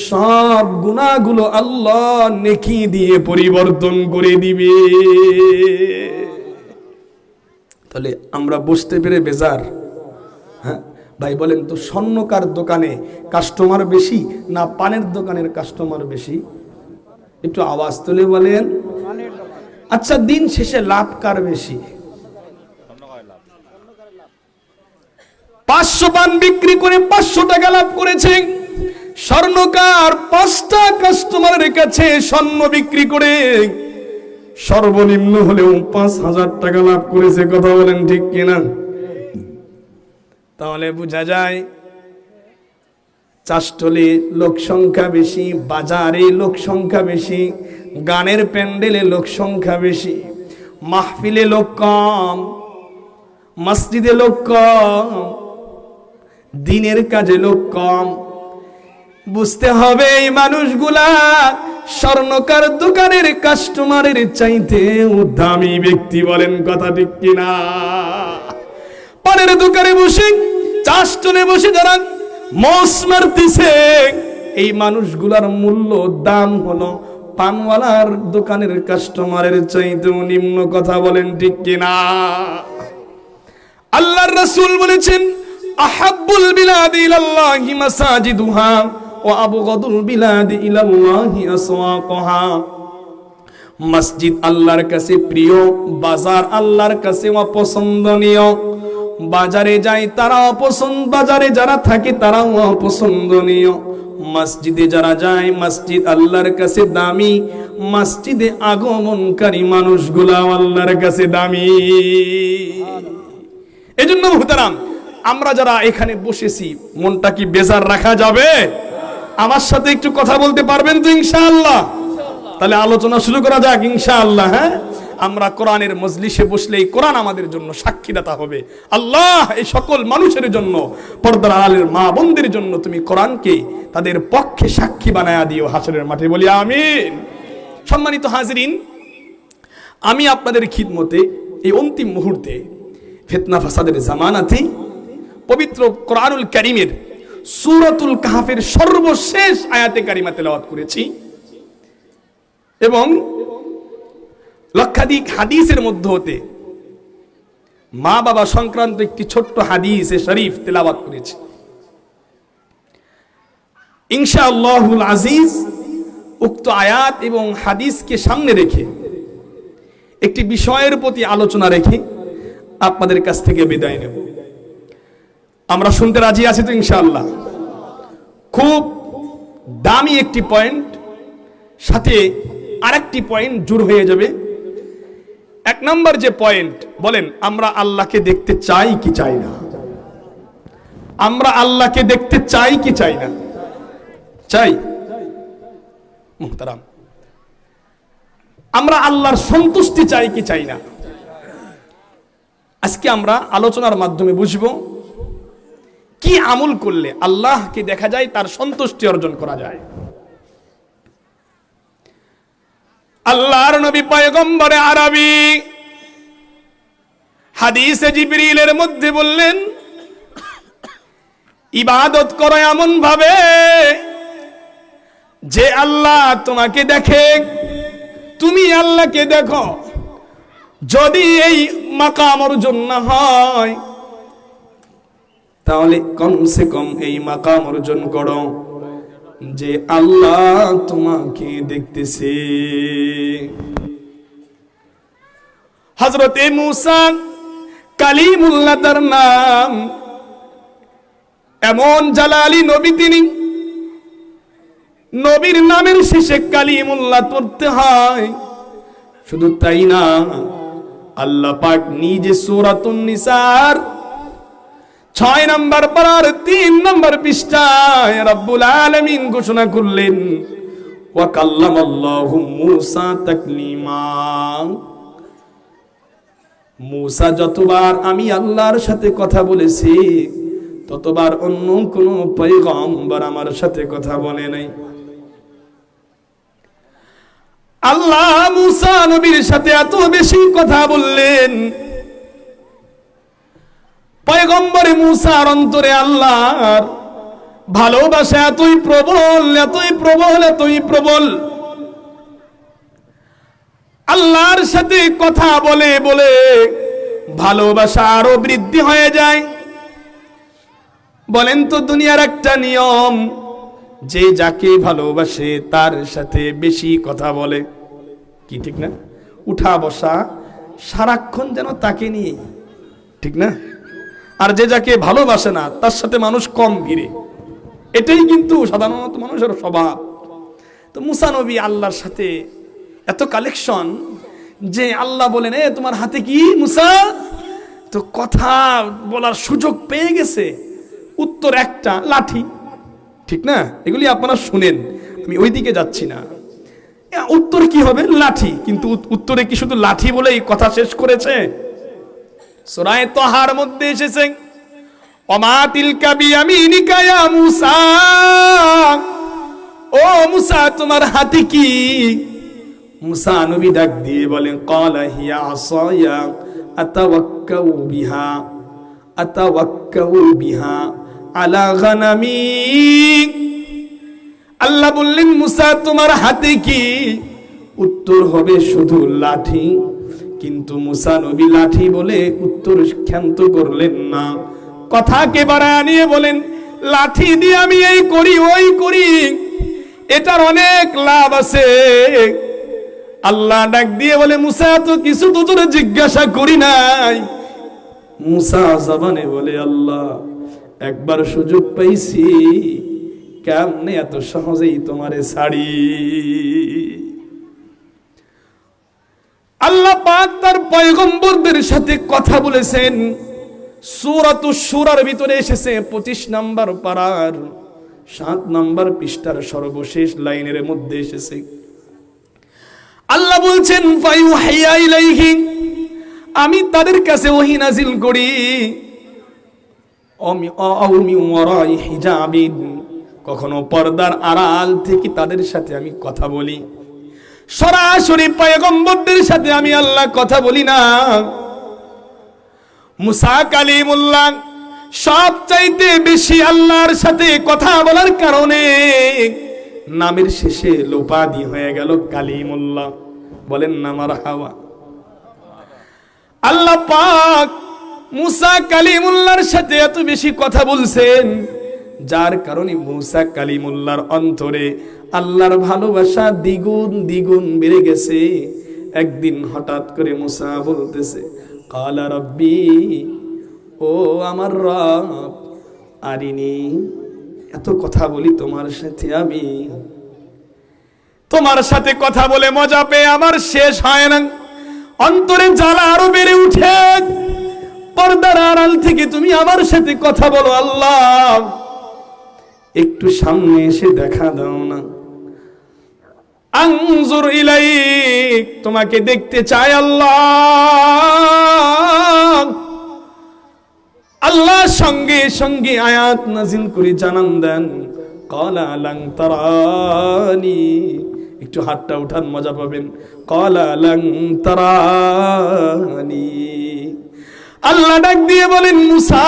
সব গুনাহগুলো আল্লাহ নেকি দিয়ে পরিবর্তন করে দিবে। তাহলে আমরা বসতে পেরে বেজার? হ্যাঁ ভাই বলেন তো, স্বর্ণকার দোকানে কাস্টমার বেশি না পানের দোকানের কাস্টমার বেশি? একটু আওয়াজ তুলে বলেন। আচ্ছা, দিন শেষে লাভ কার বেশি? 500 পান বিক্রি করে 500 টাকা লাভ করেছে। স্বর্ণকার 5টা কাস্টমারের কাছে স্বর্ণ বিক্রি করে সর্বনিম্ন হলেও 5,000 টাকা লাভ করেছে। কথা বলেন ঠিক কিনা? তাহলে বোঝা যায় চাষটলে লোক সংখ্যা বেশি, বাজারে লোক সংখ্যা বেশি, গানের প্যান্ডেলে লোক সংখ্যা বেশি, মাহফিলে লোক কম, মসজিদে লোক কম, দিনের কাজে লোক কম। বুঝতে হবে এই মানুষগুলা স্বর্ণকার দোকানের কাস্টমারের চাইতেও দামি ব্যক্তি। বলেন কথা ঠিক কিনা? পানের দোকানে বসে, চাষটলে বসে যারা মস মারতেছে, এই মানুষগুলার মূল্য দাম হলো পানওয়ালার দোকানের কাস্টমারের চাইতেও নিম্ন। কথা বলেন ঠিক কিনা? আল্লাহর রাসূল বলেছেন, আহাব্বুল বিলাদি ইলাল্লাহি মাসাজিদুহা ওয়া আবগাদুল বিলাদি ইলাল্লাহি আসওয়াকুহা। মসজিদ আল্লাহর কাছে প্রিয়, বাজার আল্লাহর কাছে অপছন্দনীয়। বাজারে যায় তারা অপছন্দ, বাজারে যারা থাকে তারাও অপছন্দনীয়। মসজিদে যারা যায়, মসজিদ আল্লাহর কাছে দামি, মসজিদে আগমনকারী মানুষগুলা আল্লাহর কাছে দামি। এজন্য মুহতারাম, আমরা যারা এখানে বসেছি, মনটা কি বেজার রাখা যাবে? আমার সাথে একটু কথা বলতে পারবেন তো ইনশাআল্লাহ? তাহলে আলোচনা শুরু করা যাক ইনশাআল্লাহ। হ্যাঁ, আমরা কোরআনের মজলিসে বসলেই কোরআন আমাদের জন্য সাক্ষীদাতা হবে। আল্লাহ এই সকল মানুষের জন্য, পর্দার আড়ালের মা বোনদের জন্য তুমি কোরআনকে তাদের পক্ষে সাক্ষী বানায়া দিও হাসরের মাঠে। বলি আমিন। সম্মানিত হাজরিন, আমি আপনাদের খিদমতে এই অন্তিম মুহূর্তে ফিতনা ফাসাদের জামানাতে পবিত্র কোরআনুল কারীমের সূরাতুল কাহফের সর্বশেষ আয়াতে কারিমা তেলাওয়াত করেছি এবং লক্ষাধিক হাদিসের মধ্য হতে মা বাবা সংক্রান্ত একটি ছোট্ট হাদিসে শরীফ তেলাওয়াত করেছি। ইনশাআল্লাহুল আজিজ উক্ত আয়াত এবং হাদিসকে সামনে রেখে একটি বিষয়ের প্রতি আলোচনা রেখে আপনাদের কাছ থেকে বিদায় নেব। আমরা শুনতে রাজি আছি তো ইনশাআল্লাহ? খুব দামি একটি পয়েন্ট, সাথে আরেকটি পয়েন্ট জুড় হয়ে যাবে। এক নম্বর যে পয়েন্ট, বলেন আমরা আল্লাহকে দেখতে চাই কি চাই না? আমরা আল্লাহকে দেখতে চাই কি চাই না? চাই। মুহতারাম, আমরা আল্লাহর সন্তুষ্টি চাই কি চাই না? আজকে আমরা আলোচনার মাধ্যমে বুঝবো কি আমল করলে আল্লাহকে দেখা যায়, তার সন্তুষ্টি অর্জন করা যায়। আল্লাহর নবী পয়গম্বরে আরবি হাদিসে জিবরিলের মধ্যে বললেন, ইবাদত করো এমন ভাবে যে আল্লাহ তোমাকে দেখে, তুমি আল্লাহকে দেখো। যদি এই মাকাম অর্জন না হয়, তাহলে কমসে কম এই মাকাম অর্জন করো যে আল্লাহ তোমাকে দেখতেছে। হযরতে মূসা কালিমুল্লাহ তার নাম, এমন জালালি নবী তিনি, নবীর নামের শেষে কালিমুল্লাহ পড়তে হয়। শুধু তাই না, আল্লাহ পাক নিজে সূরাতুন নিসার 6 নম্বর পারার 3 নম্বর পৃষ্ঠায় রব্বুল আলামিন ঘোষণা করলেন, ওয়া কাল্লামাল্লাহু মূসা তাকলিমা। মূসা যতবার আমি আল্লাহর সাথে কথা বলেছি, ততবার অন্য কোন পয়গম্বর আমার সাথে কথা বলে নাই। আল্লাহ মূসা নবীর সাথে এত বেশি কথা বললেন, পয়গম্বর মূসার অন্তরে আল্লাহর ভালোবাসা এতই প্রবল, এতই প্রবল, এতই প্রবল, আল্লাহর সাথে কথা বলে বলে ভালোবাসা আরো বৃদ্ধি হয়ে যায়। বলেন তো, দুনিয়ার একটা নিয়ম, যে যাকে ভালোবাসে তার সাথে বেশি কথা বলে, কি ঠিক না? উঠা বসা সারাক্ষণ যেন তাকে নিয়ে, ঠিক না? আর যে যাকে ভালোবাসে না তার সাথে মানুষ কম ঘিরে, এটাই কিন্তু সাধারণত মানুষের স্বভাব। তো মূসা নবী আল্লাহর সাথে এত কালেকশন, যে আল্লাহ বলেন, এ তোমার হাতে কি মুসা? তো কথা বলার সুযোগ পেয়ে গেছে, উত্তর একটা, লাঠি। ঠিক না? এগুলি আপনারা শুনেন, আমি ওইদিকে যাচ্ছি না। উত্তর কি হবে? লাঠি। কিন্তু উত্তরে কি শুধু লাঠি বলেই কথা শেষ করেছে? সূরা তাহার মধ্যে এসেছে, ওমা তিলকা বিয়ামিনিকা ইয়া মুসা, ও মুসা তোমার হাতে কি? মুসা নবী ডাক দিয়ে বলেন, ক্বালা হিয়া আসায়া আতাওয়াক্কাউ বিহা আলা গানামি। আল্লাহ বললেন, মুসা তোমার হাতে কি? উত্তর হবে শুধু লাঠি। কিন্তু মুসা নবী লাঠি বলে উত্তর ক্ষান্ত করলেন না, কথাকে বাড়ায় নিয়ে বলেন, লাঠি দিয়ে আমি এই করি ওই করি, এটার অনেক লাভ আছে। আল্লাহ ডাক দিয়ে বলে, মুসা তো কিছু তো তোরে জিজ্ঞাসা করি নাই। মুসা জবানে বলে, আল্লাহ একবার সুযোগ পাইছি, কেমনে এত সহজেই তোমারে ছাড়ি? আল্লাহ পাক তার পয়গম্বরদের সাথে কথা বলেছেন। সূরাতুশ শূরার ভিতরে এসেছে 25 নম্বর পারার 7 নম্বর পৃষ্ঠার সর্বশেষ লাইনের মধ্যে এসেছে, আল্লাহ বলছেন, ফায়ুহিয়া ইলাইহি, আমি তাদের কাছে ওহী নাজিল করি, কখনো পর্দার আড়াল থেকে তাদের সাথে আমি কথা বলি, সরাসরি পয়গম্বরদের সাথে আমি আল্লাহ কথা বলি না। মুসা কালিমুল্লাহ সবচাইতে বেশি আল্লাহর সাথে কথা বলার কারণে নামের শেষে লোপাদি হয়ে গেল কালিমুল্লাহ। বলেন না মারহাবা। আল্লাহ পাক মুসা কালিমুল্লাহর সাথে এত বেশি কথা বলছেন, যার কারণে মুসা কালিমুল্লাহর অন্তরে আল্লাহর ভালোবাসা দ্বিগুণ দ্বিগুণ বেড়ে গেছে। একদিন হঠাৎ করে মুসা বলতেছে, কালা রব্বি, ও আমার রব, আরিনি, এত কথা বলি তোমার সাথে আমি, তোমার সাথে কথা বলে মজা পেয়ে আমার শেষ হয় না, অন্তরে জ্বালা আরো বেড়ে উঠে। পর্দার আড়াল থেকে তুমি আমার সাথে কথা বলো আল্লাহ, একটু সামনে এসে দেখা দাও না। আনজুর ইলাইক, তোমাকে দেখতে চাই আল্লাহ। আল্লাহ সঙ্গে সঙ্গে আয়াত নাজিল করে জানান দেন, ক্বালা লান তারানি, একটু হাতটা উঠান মজা পাবেন, ক্বালা লান তারানি। আল্লাহ ডাক দিয়ে বলেন, মুসা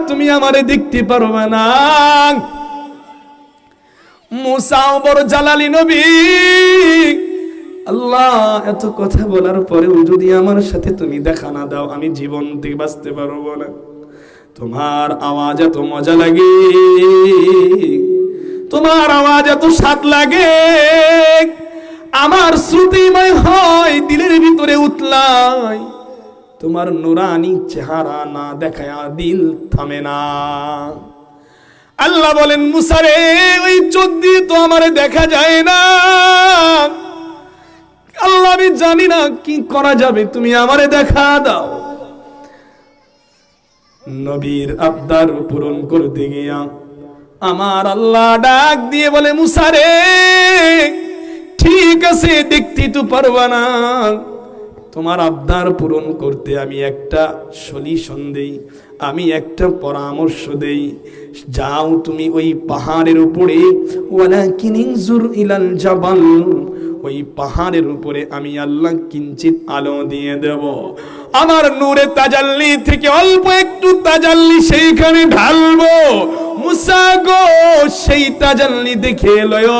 তুমি আমারে দেখতে পারবে না। মুসা বড় জালালি নবী, আল্লাহ এত কথা বলার পরেও যদি আমার সাথে তুমি দেখা না দাও, আমি জীবন থেকে বাঁচতে পারবো না। তোমার আওয়াজ এত মজা লাগে, তোমার আওয়াজ এত স্বাদ লাগে, আমার শ্রুতিময় হয় দিলের ভিতরে উতলায়, তোমার নুরানি চেহারা না দেখায় দিল থামে না। আল্লাহ বলেন, মুসা রে, ওই চোখ দিয়ে তো আমারে দেখা যায় না। আল্লাহ আমি জানি না কি করা যাবে, তুমি আমারে দেখা দাও। নবীর আবদার পূরণ করতে গিয়া আমার আল্লাহ ডাক দিয়ে বলে, মুসা রে, ঠিক আছে দেখতে তো পারবা না, তোমার আবদার পূরণ করতে আমি একটা সলিউশন দেই, আমি একটা পরামর্শ দেই। যাও তুমি ওই পাহাড়ের উপরে, ওয়ালাকিন ইনজুর ইলাল জাবাল, ওই পাহাড়ের উপরে আমি আল্লাহ কিঞ্চিত আলো দিয়ে দেব, আমার নূরে তাজাল্লি থেকে অল্প একটু তাজাল্লি সেইখানে ঢালবো। মুসা গো, সেই তাজাল্লি দেখে লয়।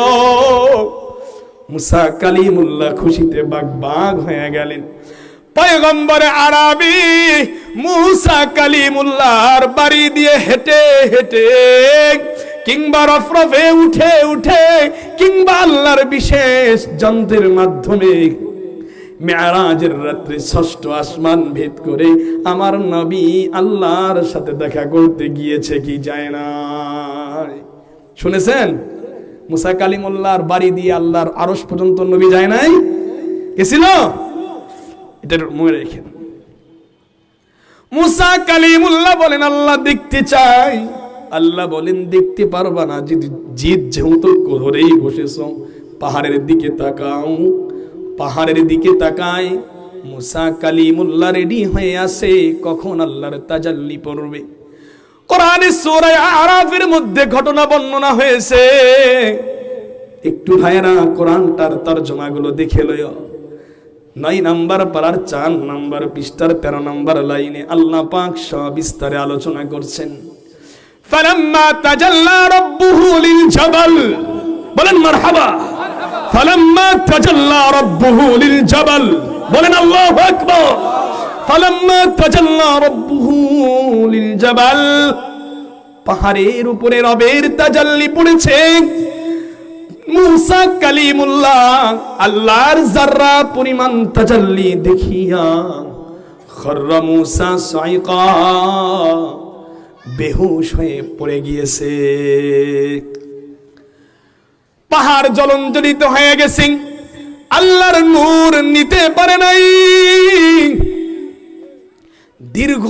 মুসা কালিমুল্লাহ খুশিতে বাগ হয়ে গেলেন। পয়গম্বর আরবি মুসা কালিমুল্লাহর বাড়ি দিয়ে হেঁটে হেঁটে কিংবা রফরফে উঠে উঠে কিংবা আল্লাহর বিশেষ যন্ত্রের মাধ্যমে মেরাজের রাত্রে 6ষ্ঠ আসমান ভেদ করে আমার নবী আল্লাহর সাথে দেখা করতে গিয়েছে কি যায় না? শুনেছেন? মুসা কালিমুল্লাহর বাড়ি দিয়ে আল্লাহর আরশ পর্যন্ত নবী যায় নাই? গেছিল? এটা মনে রেখেন। মুসা কালিমুল্লাহ বলেন আল্লাহ দেখতে চাই। আল্লাহ বলেন দেখতে পারবা না, যদি জিদ যেহেতু ধরেই বসেছ, পাহাড়ের দিকে তাকাও। পাহাড়ের দিকে তাকায় মুসা কালিমুল্লাহ রেডি হয়ে আসে, কখন আল্লাহর তাজাল্লি পড়বে। কোরআনে সূরা আরাফের মধ্যে ঘটনা বর্ণনা হয়েছে, একটু ভাইরা কোরআনটার তরজমাগুলো দেখে লয়। 9 নাম্বার পারার 4 নাম্বার পৃষ্ঠার 13 নাম্বার লাইনে আল্লাহ পাক সবিস্তারে আলোচনা করছেন। ফালাম্মা তাজাল্লা রাব্বুহু লিল জাবাল, বলেন মারহাবা। ফালাম্মা তাজাল্লা রাব্বুহু লিল জাবাল, বলেন আল্লাহু আকবার। ফালাম্মা তাজাল্লা রাব্বুহু লিল জাবাল, পাহাড়ের উপরে রবের তাজাল্লি পড়েছে। মুসা কালিমুল্লাহ আল্লাহর যাররা পরিমাণ তাজাল্লি দেখিয়া খররা মুসা সাইকা, বেহুশ হয়ে পড়ে গিয়েছে। পাহাড় জ্বলঞ্জলিত হয়ে গেছে, আল্লাহর নূর নিতে পারে নাই। দীর্ঘ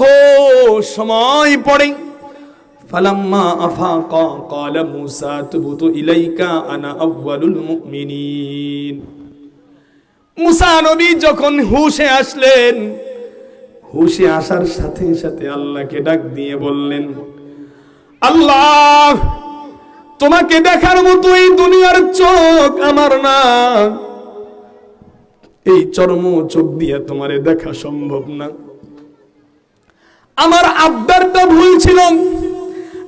সময় পড়ে ফালাম্মা আফাকা ক্বালা মুসা তুবতু ইলাইকা আনা আউয়ালুল মুমিনিন। মুসা নবী যখন হুশে আসলেন, হুশে আসার সাথে সাথে আল্লাহকে ডাক দিয়ে বললেন, আল্লাহ তোমাকে দেখার মতো এই দুনিয়ার চোখ আমার না, এই চর্ম চোখ দিয়ে তোমারে দেখা সম্ভব না। আমার আবদারটা ভুল ছিল,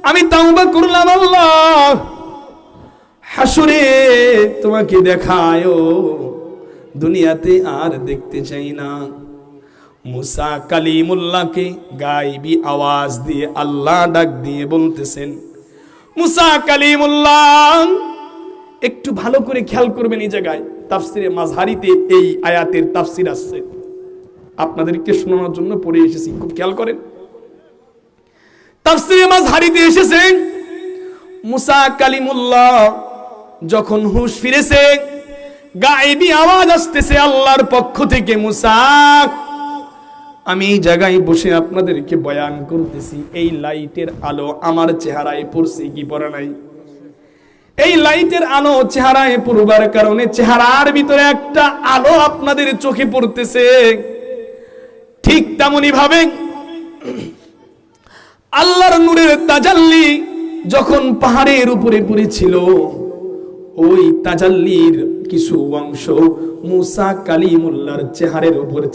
আমি তাওবা করলাম। আল্লাহ হাসরে তোমাকে দেখায়ো, দুনিয়াতে আর দেখতে চাই না। মুসা কালিমুল্লাহকে গায়বী আওয়াজ দিয়ে আল্লাহ ডাক দিয়ে বলতেছেন, মুসা কালিমুল্লাহ, একটু ভালো করে খেয়াল করবেন। এই জায়গায় তাফসিরে মাযহারিতে এই আয়াতের তাফসির আছে, আপনাদেরকে শোনানোর জন্য পড়ে এসেছি, খুব খেয়াল করেন। তাফসিরে মাযহারিতে এসেছে, মুসা কালিমুল্লাহ যখন হুঁশ ফিরেছে, গায়েবী আওয়াজ আসতেছে আল্লাহর পক্ষ থেকে, মুসা আমি এই জায়গায় বসে আপনাদেরকে বয়ান করতেছি, এই লাইটের আলো আমার চেহারায় পড়ছে কি পড়ে নাই? এই লাইটের আলো চেহারায় পড়বার কারণে চেহারার ভিতরে একটা আলো আপনাদের চোখে পড়তেছে। ঠিক তেমনি ভাবে আল্লাহর নূরের তাজাল্লি যখন পাহাড়ের উপরে পড়েছিল, ওই তাজাল্লির কিছু অংশ মুসা কালিমুল্লাহর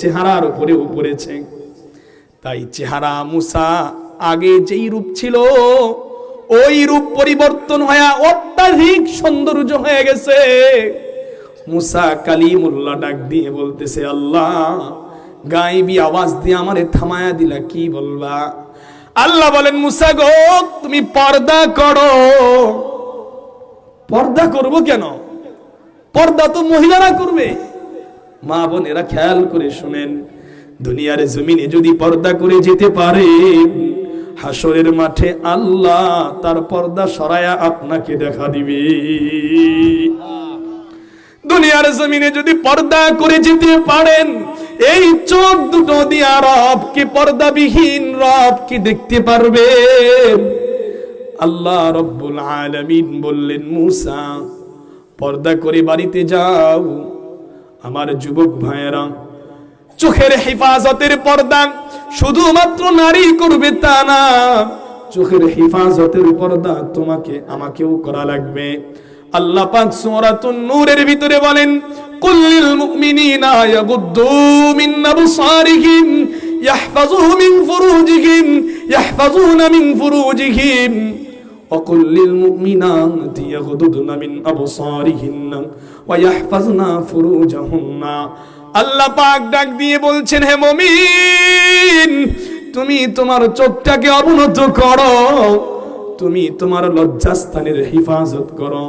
চেহারার উপরেও পড়েছে। তাই চেহারা মুসা আগে যেই রূপ ছিল ওই রূপ পরিবর্তন হয়ে অত্যাধিক সৌন্দর্য হয়ে গেছে। মুসা কালিমুল্লাহ ডাক দিয়ে বলতেছে, আল্লাহ গায়েবী আওয়াজ দিয়ে আমারে থামায়া দিলা, কি বলবা? আল্লাহ বলেন, মুসা গো তুমি পর্দা করো। পর্দা করব কেন? পর্দা তো মহিলারা করবে। মা বোনেরা খেয়াল করে শুনেন, দুনিয়ার জমিনে যদি পর্দা করে যেতে পারে, হাসরের মাঠে আল্লাহ তার পর্দা সরায়া আপনাকে দেখা দিবে। দুনিয়ার জমিনে যদি পর্দা করে যেতে পারেন, এই চোখ দুটো দিয়া রবকে, পর্দাবিহীন রবকে দেখতে পারবেন। আল্লাহ রব্বুল আলামিন বললেন, মুসা পর্দা করে বাড়িতে যাও। আমার যুবক ভাইয়েরা, চোখের হেফাজতের পর্দা শুধুমাত্র নারী করবে তা না, চোখের হেফাজতের পর্দা তোমাকে আমাকেও করা লাগবে। আল্লাহ পাক সূরাতুন নূরের ভিতরে বলেন, কুল্লিল মুমিনিনা ইয়াগুদ্দু মিন আবসারিহিম ইয়াহফাযুনা মিন ফুরুজিহিম ওয়া কুল্লিল মুমিনাতি ইয়াগুদুনা মিন আবসারিহিন্না ওয়া ইয়াহফাযনা ফুরুজাহুন্না। আল্লাহ পাক ডাক দিয়ে বলছেন, হে মুমিন, তুমি তোমার চোখটাকে অবনত করো, তুমি তোমার লজ্জাস্থানের হেফাজত করো।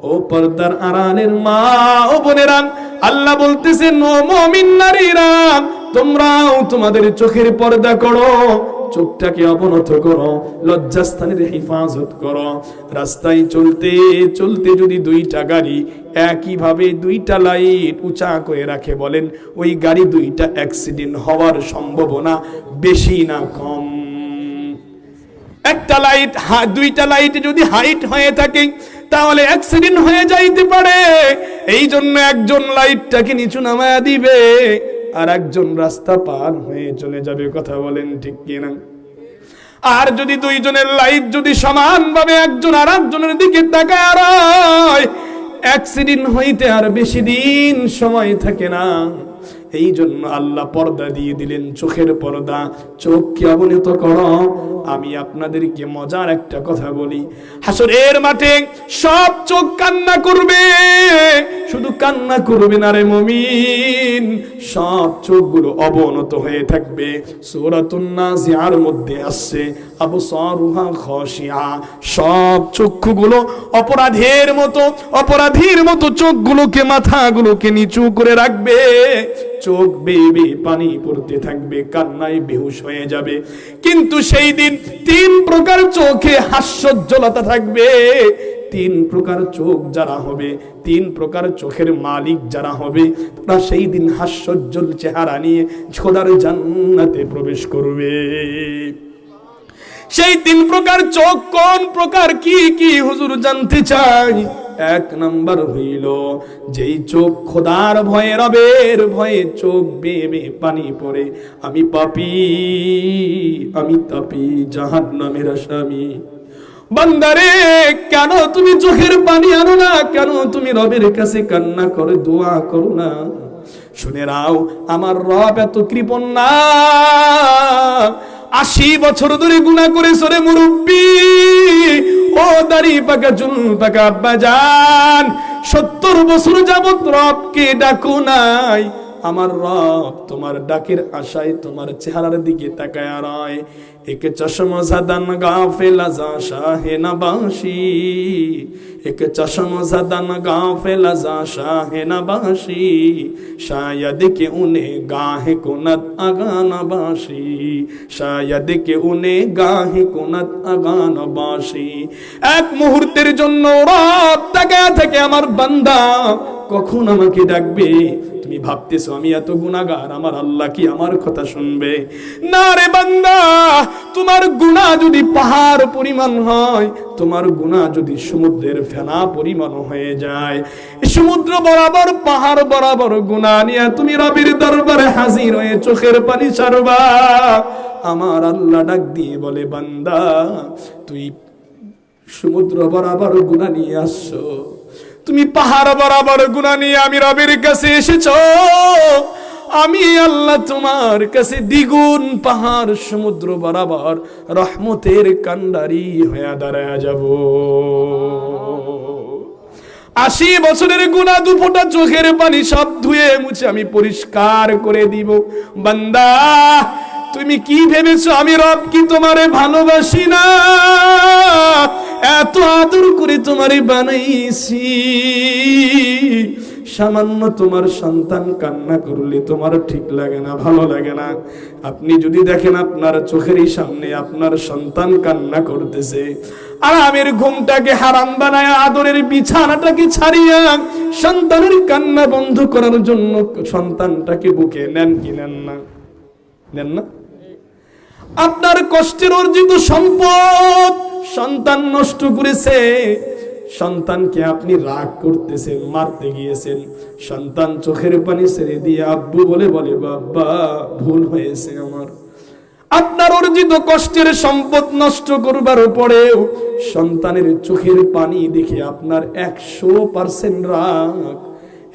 ও পর্দার আড়ালের মা ও বোনেরা, আল্লাহ বলতেছেন, ও মুমিন নারীরা, তোমরাও তোমাদের চোখের পর্দা করো। চোখটাকে অবনত করো, লজ্জাস্থানের হেফাজত করো। রাস্তায় চলতে চলতে যদি দুইটা গাড়ি একইভাবে দুইটা লাইট উঁচা করে রাখে, বলেন ওই গাড়ি দুইটা অ্যাক্সিডেন্ট হওয়ার সম্ভাবনা বেশি না কম? একটা লাইট দুইটা লাইট যদি হাইট হয়ে থাকে তাহলে অ্যাক্সিডেন্ট হয়ে যাইতে পারে। এই জন্য একজন লাইটটাকে নিচু নামায়া দিবে আর একজন রাস্তা পার হয়ে চলে যাবে। কথা বলেন ঠিক কিনা? আর যদি দুইজনের লাইট যদি সমানভাবে একজন আর একজনের দিকে তাকায় রয়, অ্যাক্সিডেন্ট হইতে আর বেশি দিন সময় থাকে না। এই জন্য আল্লাহ পর্দা দিয়ে দিলেন, চোখের পর্দা। চোখকে অবনত করো। আমি আপনাদেরকে মজার একটা কথা বলি, হাসরের মাঠে সব চোখ কান্না করবে, শুধু কান্না করবে না রে মুমিন, সব চোখগুলো অবনত হয়ে থাকবে। সূরাতুন নাজিআর মধ্যে আসছে আবসারুহা খাশিআ, সব চক্ষুগুলো অপরাধীর মতো চোখগুলোকে, মাথাগুলোকে নিচু করে রাখবে। চোখ বেয়ে বেয়ে পানি পড়তে থাকবে, কান্নায় বেহুশ হয়ে যাবে। কিন্তু সেই দিন তিন প্রকার চোখে হাস্যোজ্জ্বলতা থাকবে। তিন প্রকার চোখ যারা হবে, তিন প্রকার চোখের মালিক যারা হবে, তারা সেই দিন হাস্যোজ্জ্বল চেহারা নিয়ে খোদার জান্নাতে প্রবেশ করবে। সেই তিন প্রকার চোখ কোন প্রকার, কি কি হুজুর জানতে চাই? এক নাম্বার হইল যেই চোখ খোদার ভয়ে, রবের ভয়ে চোখ বেয়ে বেয়ে পানি পড়ে, আমি পাপী, আমি তাপী, জাহান্নামের আসামি। বান্দারে কেন তুমি চোখের পানি আনো না? কেন তুমি রবের কাছে কান্না করে দোয়া করো না? শুনে নাও, আমার রব এত কৃপণ না। 80 বছর ধরে গুনাহ করেছ রে মুরব্বি, ও দাড়ি পাকা চুল পাকা আব্বাজান, 70 বছর যাবত রবকে ডাকো নাই। আমার রব তোমার ডাকের আশায় তোমার চেহারার দিকে তাকায় রয়। এক চশমা জাদান গাফেল আজা শাহে নবাসী, এক চশমা জাদান গাফেল আজা শাহে নবাসী, শায়দ কে উনে গাহে কুনত আগানবাসী, শায়দ কে উনে গাহে কুনত আগানবাসী। এক মুহূর্তের জন্য রব তাকায় থাকে, আমার বান্দা কখন আমাকে ডাকবে? তুমি ভাবতেছো আমি এত গুনাহগার, আমার আল্লাহ কি আমার কথা শুনবে? না রে বান্দা, তোমার গুনাহ যদি পাহাড় পরিমাণ হয়, তোমার গুনাহ যদি সমুদ্রের ফেনা পরিমাণ হয়ে যায়, সমুদ্র বরাবর পাহাড় বরাবর গুনাহ নিয়ে তুমি রবের দরবারে হাজির হয়ে চোখের পানি ছাড়বা। আমার আল্লাহ ডাক দিয়ে বলে, বান্দা তুই সমুদ্র বরাবর গুনাহ নিয়ে আসছো, তুমি পাহাড় বরাবর গুনাহ নিয়ে আমি রবের কাছে এসেছো, আমি আল্লাহ তোমার কাছে দ্বিগুণ পাহাড় সমুদ্র বরাবর রহমতের কান্ডারি হয়ে দাঁড়ায় যাব। 80 বছরের গুনাহ দুফোঁটা চোখের পানি সব ধুয়ে মুছে আমি পরিষ্কার করে দিব। বান্দা তুমি কি ভেবেছো আমি রব কি তোমারে ভালোবাসি না? এত আদর করে তোমারে বানাইছি, সামান্য তোমার সন্তান কান্না করলে তোমার ঠিক লাগে না, ভালো লাগে না? আপনি যদি দেখেন আপনার চোখেরই সামনে আপনার সন্তান কান্না করতেছে, আরামের ঘুমটাকে হারাম বানায়, আদরের বিছানাটাকে ছাড়িয়া সন্তানের কান্না বন্ধ করার জন্য সন্তানটাকে বুকে নেন কি নেন না? নেন না? আপনার কষ্টের অর্জিত সম্পদ সন্তান নষ্ট করেছে, সন্তানকে আপনি রাগ করতেছেন, মারতে গিয়েছেন, সন্তান চোখের পানি ছেড়ে দিয়ে আব্বু বলে বাবা ভুল হয়েছে আমার। আপনার অর্জিত কষ্টের সম্পদ নষ্ট করবার পরেও সন্তানের চোখের পানি দেখে আপনার 100% রাগ,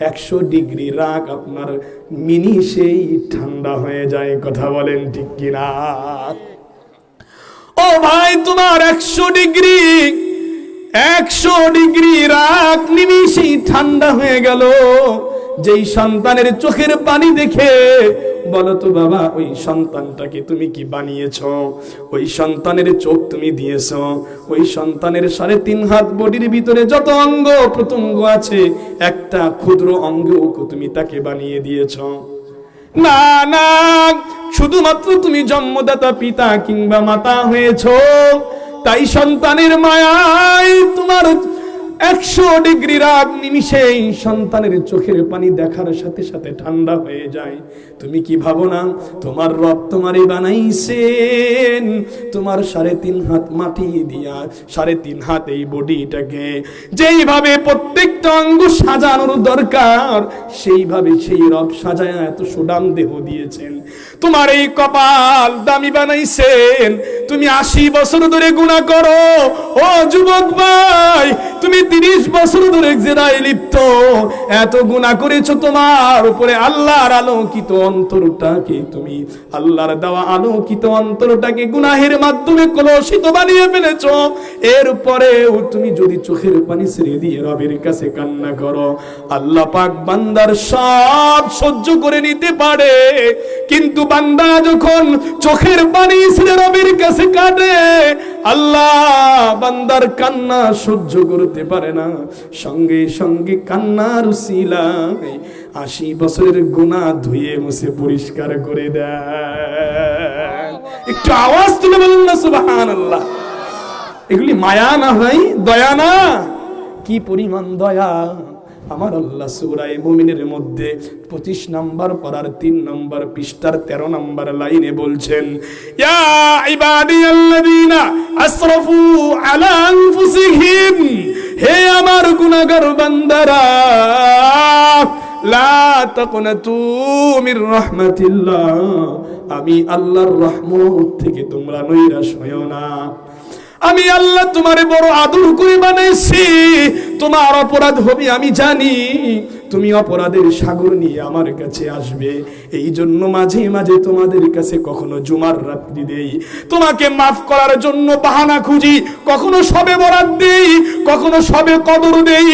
100 ডিগ্রি রাগ আপনার মিনিশেই ঠান্ডা হয়ে যায়। কথা বলেন ঠিক কিনা? ও ভাই, তোমার 100 ডিগ্রি রাগ নিমিশেই ঠান্ডা হয়ে গেল যেই সন্তানের চোখের পানি দেখে। বলো তো বাবা, ওই সন্তানটাকে তুমি কি বানিয়েছো? ওই সন্তানের চোখ তুমি দিয়েছো? ওই সন্তানের 3.5 হাত বডির ভিতরে যত অঙ্গ প্রত্যঙ্গ আছে, একটা ক্ষুদ্র অঙ্গও তুমি তাকে বানিয়ে দিয়েছো? না না, শুধুমাত্র তুমি জন্মদাতা পিতা কিংবা মাতা হয়েছো, তাই সন্তানের মায়ায় তোমার 100 ডিগ্রি রাগ নিমিষেই সন্তানের চোখের পানি দেখার সাথে সাথে ঠান্ডা হয়ে যায়। তুমি কি ভাবো না তোমার রব তোমারে বানাইছেন তোমার 3.5 হাত মাটি দিয়া, 3.5 হাত এই বডিটাকে যেইভাবে প্রত্যেকটা অঙ্গ সাজানোর দরকার সেইভাবে সেই রব সাজায় এত সুদাম দেহ দিয়েছেন। তোমার এই কপাল দামি বানাইছেন। তুমি 80 বছর ধরে গুনাহ করো, ও যুবক ভাই তুমি 30 বছর ধরে জেনায় লিপ্ত, এত গুনাহ করেছো, তোমার উপরে আল্লাহর আলোকিত অন্তরটাকে, তুমি আল্লাহর দেওয়া আলোকিত অন্তরটাকে গুনাহের মাধ্যমে কলুষিত বানিয়ে ফেলেছো। এরপরেও তুমি যদি চোখের পানি ছেড়ে দিয়ে রবের কাছে কান্না করো, আল্লাহ পাক বান্দার সব সহ্য করে নিতে পারে। কিন্তু বান্দা যখন চোখের পানি ছেড়ে রবের কাছে কাঁদে, আল্লাহ বান্দার কান্না সহ্য করতে পারে না, সঙ্গে সঙ্গে কান্নার উসিলায় 80 বছরের গুনাহ ধুয়ে মুছে পরিষ্কার করে দেয়। একটু আওয়াজ তুলে বলুন না সুবহানাল্লাহ। এগুলি মায়া না ভাই, দয়া না? কি পরিমাণ দয়া আমার আল্লাহ সূরা মুমিনের মধ্যে 25 নম্বর পারার 3 নম্বর পৃষ্ঠার 13 নম্বর লাইনে বলছেন, ইয়া ইবাদিয়াল্লাযীনা আসরাফু আলা আনফুসিহিম, হে আমার গুনাহগার বান্দারা, লা তাকনাতু মির রাহমাতিল্লাহ, আমি আল্লাহর রহমত থেকে তোমরা নৈরাশ হয়ো না। আমি আল্লাহ তোমারে বড় আদর করে বানাইছি। তোমার অপরাধ হবে আমি জানি, তুমি অপরাধের সাগর নিয়ে আমার কাছে আসবে। এই জন্য মাঝে মাঝে তোমাদের কাছে কখনো জুমার রাত্রি দেই, তোমাকে মাফ করার জন্য বাহানা খুঁজি, কখনো সবে বরাত দেই, কখনো সবে কদর দেই,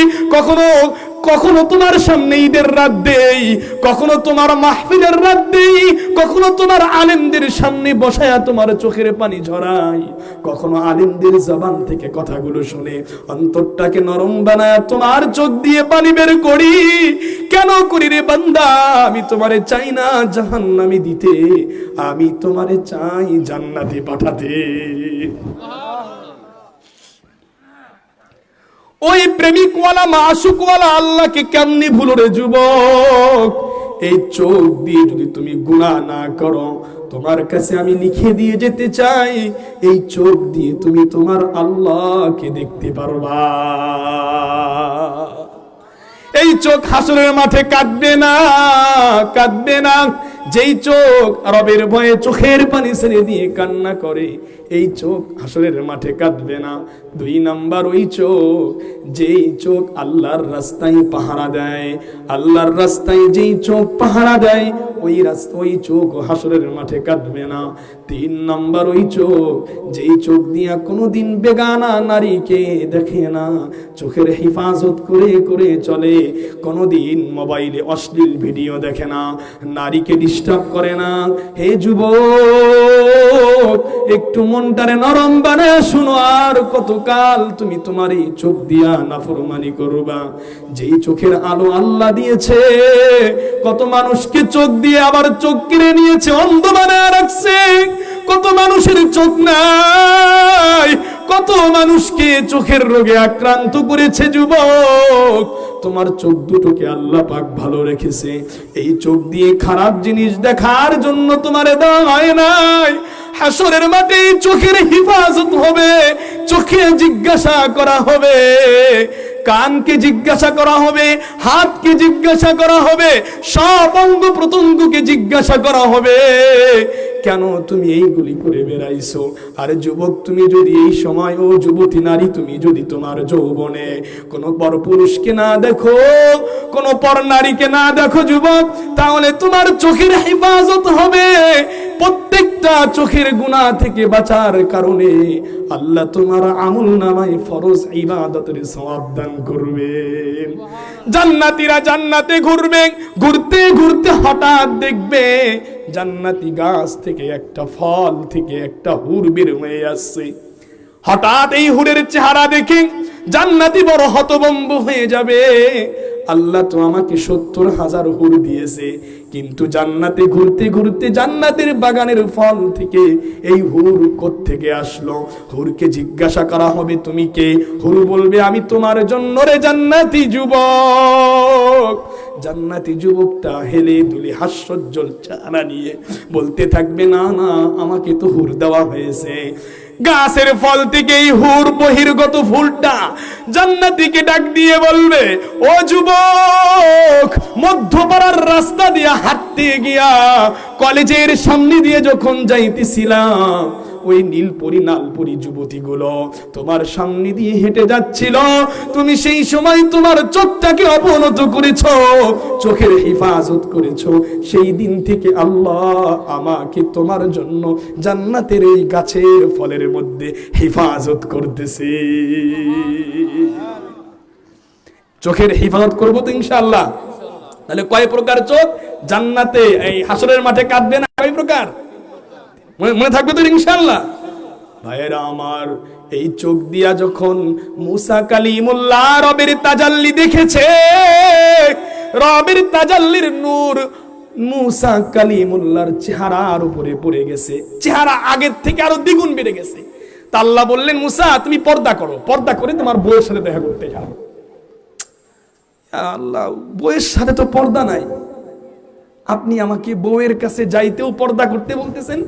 কখনো তোমার সামনে ঈদের রাত দেই, কখনো তোমার মাহফিলের রাত দেই, কখনো তোমার আলেমদের সামনে বসায়া তোমার চোখের পানি ঝরাই, কখনো আলেমদের জবান থেকে কথাগুলো শুনে অন্তরটাকে নরম বানায় তোমার চোখ দিয়ে পানি বের করি। কেন করি রে বান্দা? আমি তোমারে চাই না জাহান্নামে দিতে, আমি তোমারে চাই জান্নাতে পাঠাতে। ওই প্রেমিকওয়ালা মাসুকওয়ালা আল্লাহকে কেমনি ভুলো রে যুবক? এই চোখ দিয়ে যদি তুমি গুনাহ না করো, তোমার কাছে আমি লিখে দিয়ে যেতে চাই, এই চোখ দিয়ে তুমি তোমার আল্লাহকে দেখতে পারবা। এই চোখ হাসরের মাঠে কাঁদবে না, কাঁদবে না। যেই চোখ রবের ভয়ে চোখের পানি ছেড়ে দিয়ে কান্না করে, এই চোখ হাসরের মাঠে কাঁদবে না। 2 নাম্বার ওই চোখ, যেই চোখ আল্লাহর রাস্তায় পাহারা দেয়, আল্লাহর রাস্তায় যেই চোখ পাহারা দেয়, ওই চোখ হাসরের মাঠে কাঁদবে না। 3 নাম্বার ওই চোখ, যেই চোখ দিয়া কোনোদিন বেগানা নারীকে দেখে না, চোখের হেফাজত করে করে চলে, কোনোদিন মোবাইলে অশ্লীল ভিডিও দেখে না, নারীকে ডিস্টার্ব করে না। হে যুবক, একটু মনটারে নরম বানায় শুনো, আর কতকাল তুমি তোমার এই চোখ দিয়া নাফরমানি করবা? যেই চোখের আলো আল্লাহ দিয়েছে, কত মানুষকে চোখ দিয়ে আবার চোখ কিনে নিয়েছে, অন্ধ বানায় রাখছে। কত মানুষের চোখ নাই, কত মানুষকে চোখের রোগে আক্রান্ত করেছে। যুবক, তোমার চোখ দুটোকে আল্লাহ পাক ভালো রেখেছে, এই চোখ দিয়ে খারাপ জিনিস দেখার জন্য তোমারে দেওয়া হয় নাই। হাসরের মাঠে চোখের হেফাজত হবে, চোখে জিজ্ঞাসা করা হবে, কানকে জিজ্ঞাসা করা হবে, হাতকে জিজ্ঞাসা করা হবে, সব অঙ্গ প্রত্যঙ্গকে জিজ্ঞাসা করা হবে, কেন তুমি এইগুলি করে বেড়াইছো? আরে যুবক, তুমি যদি এই সময়, ও যুবতী নারী, তুমি যদি তোমার যৌবনে কোনো পর পুরুষকে না দেখো, কোনো পর নারীকে না দেখো যুবক, তাহলে তোমার চোখের হেফাজত হবে। প্রত্যেকটা চোখের গুনাহ থেকে বাঁচার কারণে আল্লাহ তোমার আমল নামায় ফরজ ইবাদতের সওয়াব দান করবেন। জান্নাতীরা জান্নাতে ঘুরবে, ঘুরতে ঘুরতে হঠাৎ দেখবে জান্নাতি গাছ থেকে একটা ফল থেকে একটা হুর বের হয়ে আসছে। হঠাৎ এই হুরের চেহারা দেখে জান্নাতি বড় হতভম্ব হয়ে যাবে। আল্লাহ তো আমাকে 70,000 হুর দিয়েছে, কিন্তু জান্নাতে ঘুরতে ঘুরতে জান্নাতের বাগানের ফল থেকে এই হুর কোত্থেকে আসলো? হুরকে জিজ্ঞাসা করা হবে, তুমি কে? হুর বলবে, আমি তোমার জন্য রে জান্নাতি যুবক। জান্নাতি যুবকটা হেলে দুলে হাস্যোজ্জ্বল চেহারা নিয়ে বলতে থাকবে, না না, আমাকে তো হুর দেওয়া হয়েছে। গাছের ফল থেকে এই হুর বহির্গত ফুলটা জান্নাতীকে ডাক দিয়ে বলবে, ও যুবক, মধ্যপাড়ার রাস্তা দিয়ে হাঁটতে গিয়া কলেজের সামনে দিয়ে যখন যাইতেছিলাম, ওই নীলপরি নালপরি যুবতীগুলো তোমার সামনে দিয়ে হেঁটে যাচ্ছিল, তুমি সেই সময় তোমার চোখটাকে অবনত করেছো, চোখের হেফাজত করেছো। সেই দিন থেকে আল্লাহ আমাকে তোমার জন্য জান্নাতের এই গাছের ফলের মধ্যে হেফাজত করতেছে। চোখের হেফাজত করবো তো ইনশাআল্লাহ। তাহলে কয় প্রকার চোখ জান্নাতে এই হাসরের মাঠে কাঁদবে না? কয় প্রকার মনে থাকবে তো ইনশাআল্লাহ। ভাইয়েরা আমার, এই চোখ দিয়া যখন মুসা কালিমুল্লাহ রবের তাজাল্লি দেখেছে, রবের তাজাল্লির নূর মুসা কালিমুল্লাহর চেহারার উপরে পড়ে গেছে, চেহারা আগের থেকে আরো দ্বিগুণ বেড়ে গেছে। তা আল্লাহ বললেন, মুসা তুমি পর্দা করো, পর্দা করে তোমার বউয়ের সাথে দেখা করতে যাও। আল্লাহ, বউয়ের সাথে তো পর্দা নাই, আপনি আমাকে বউয়ের কাছে যাইতেও পর্দা করতে বলতেছেন?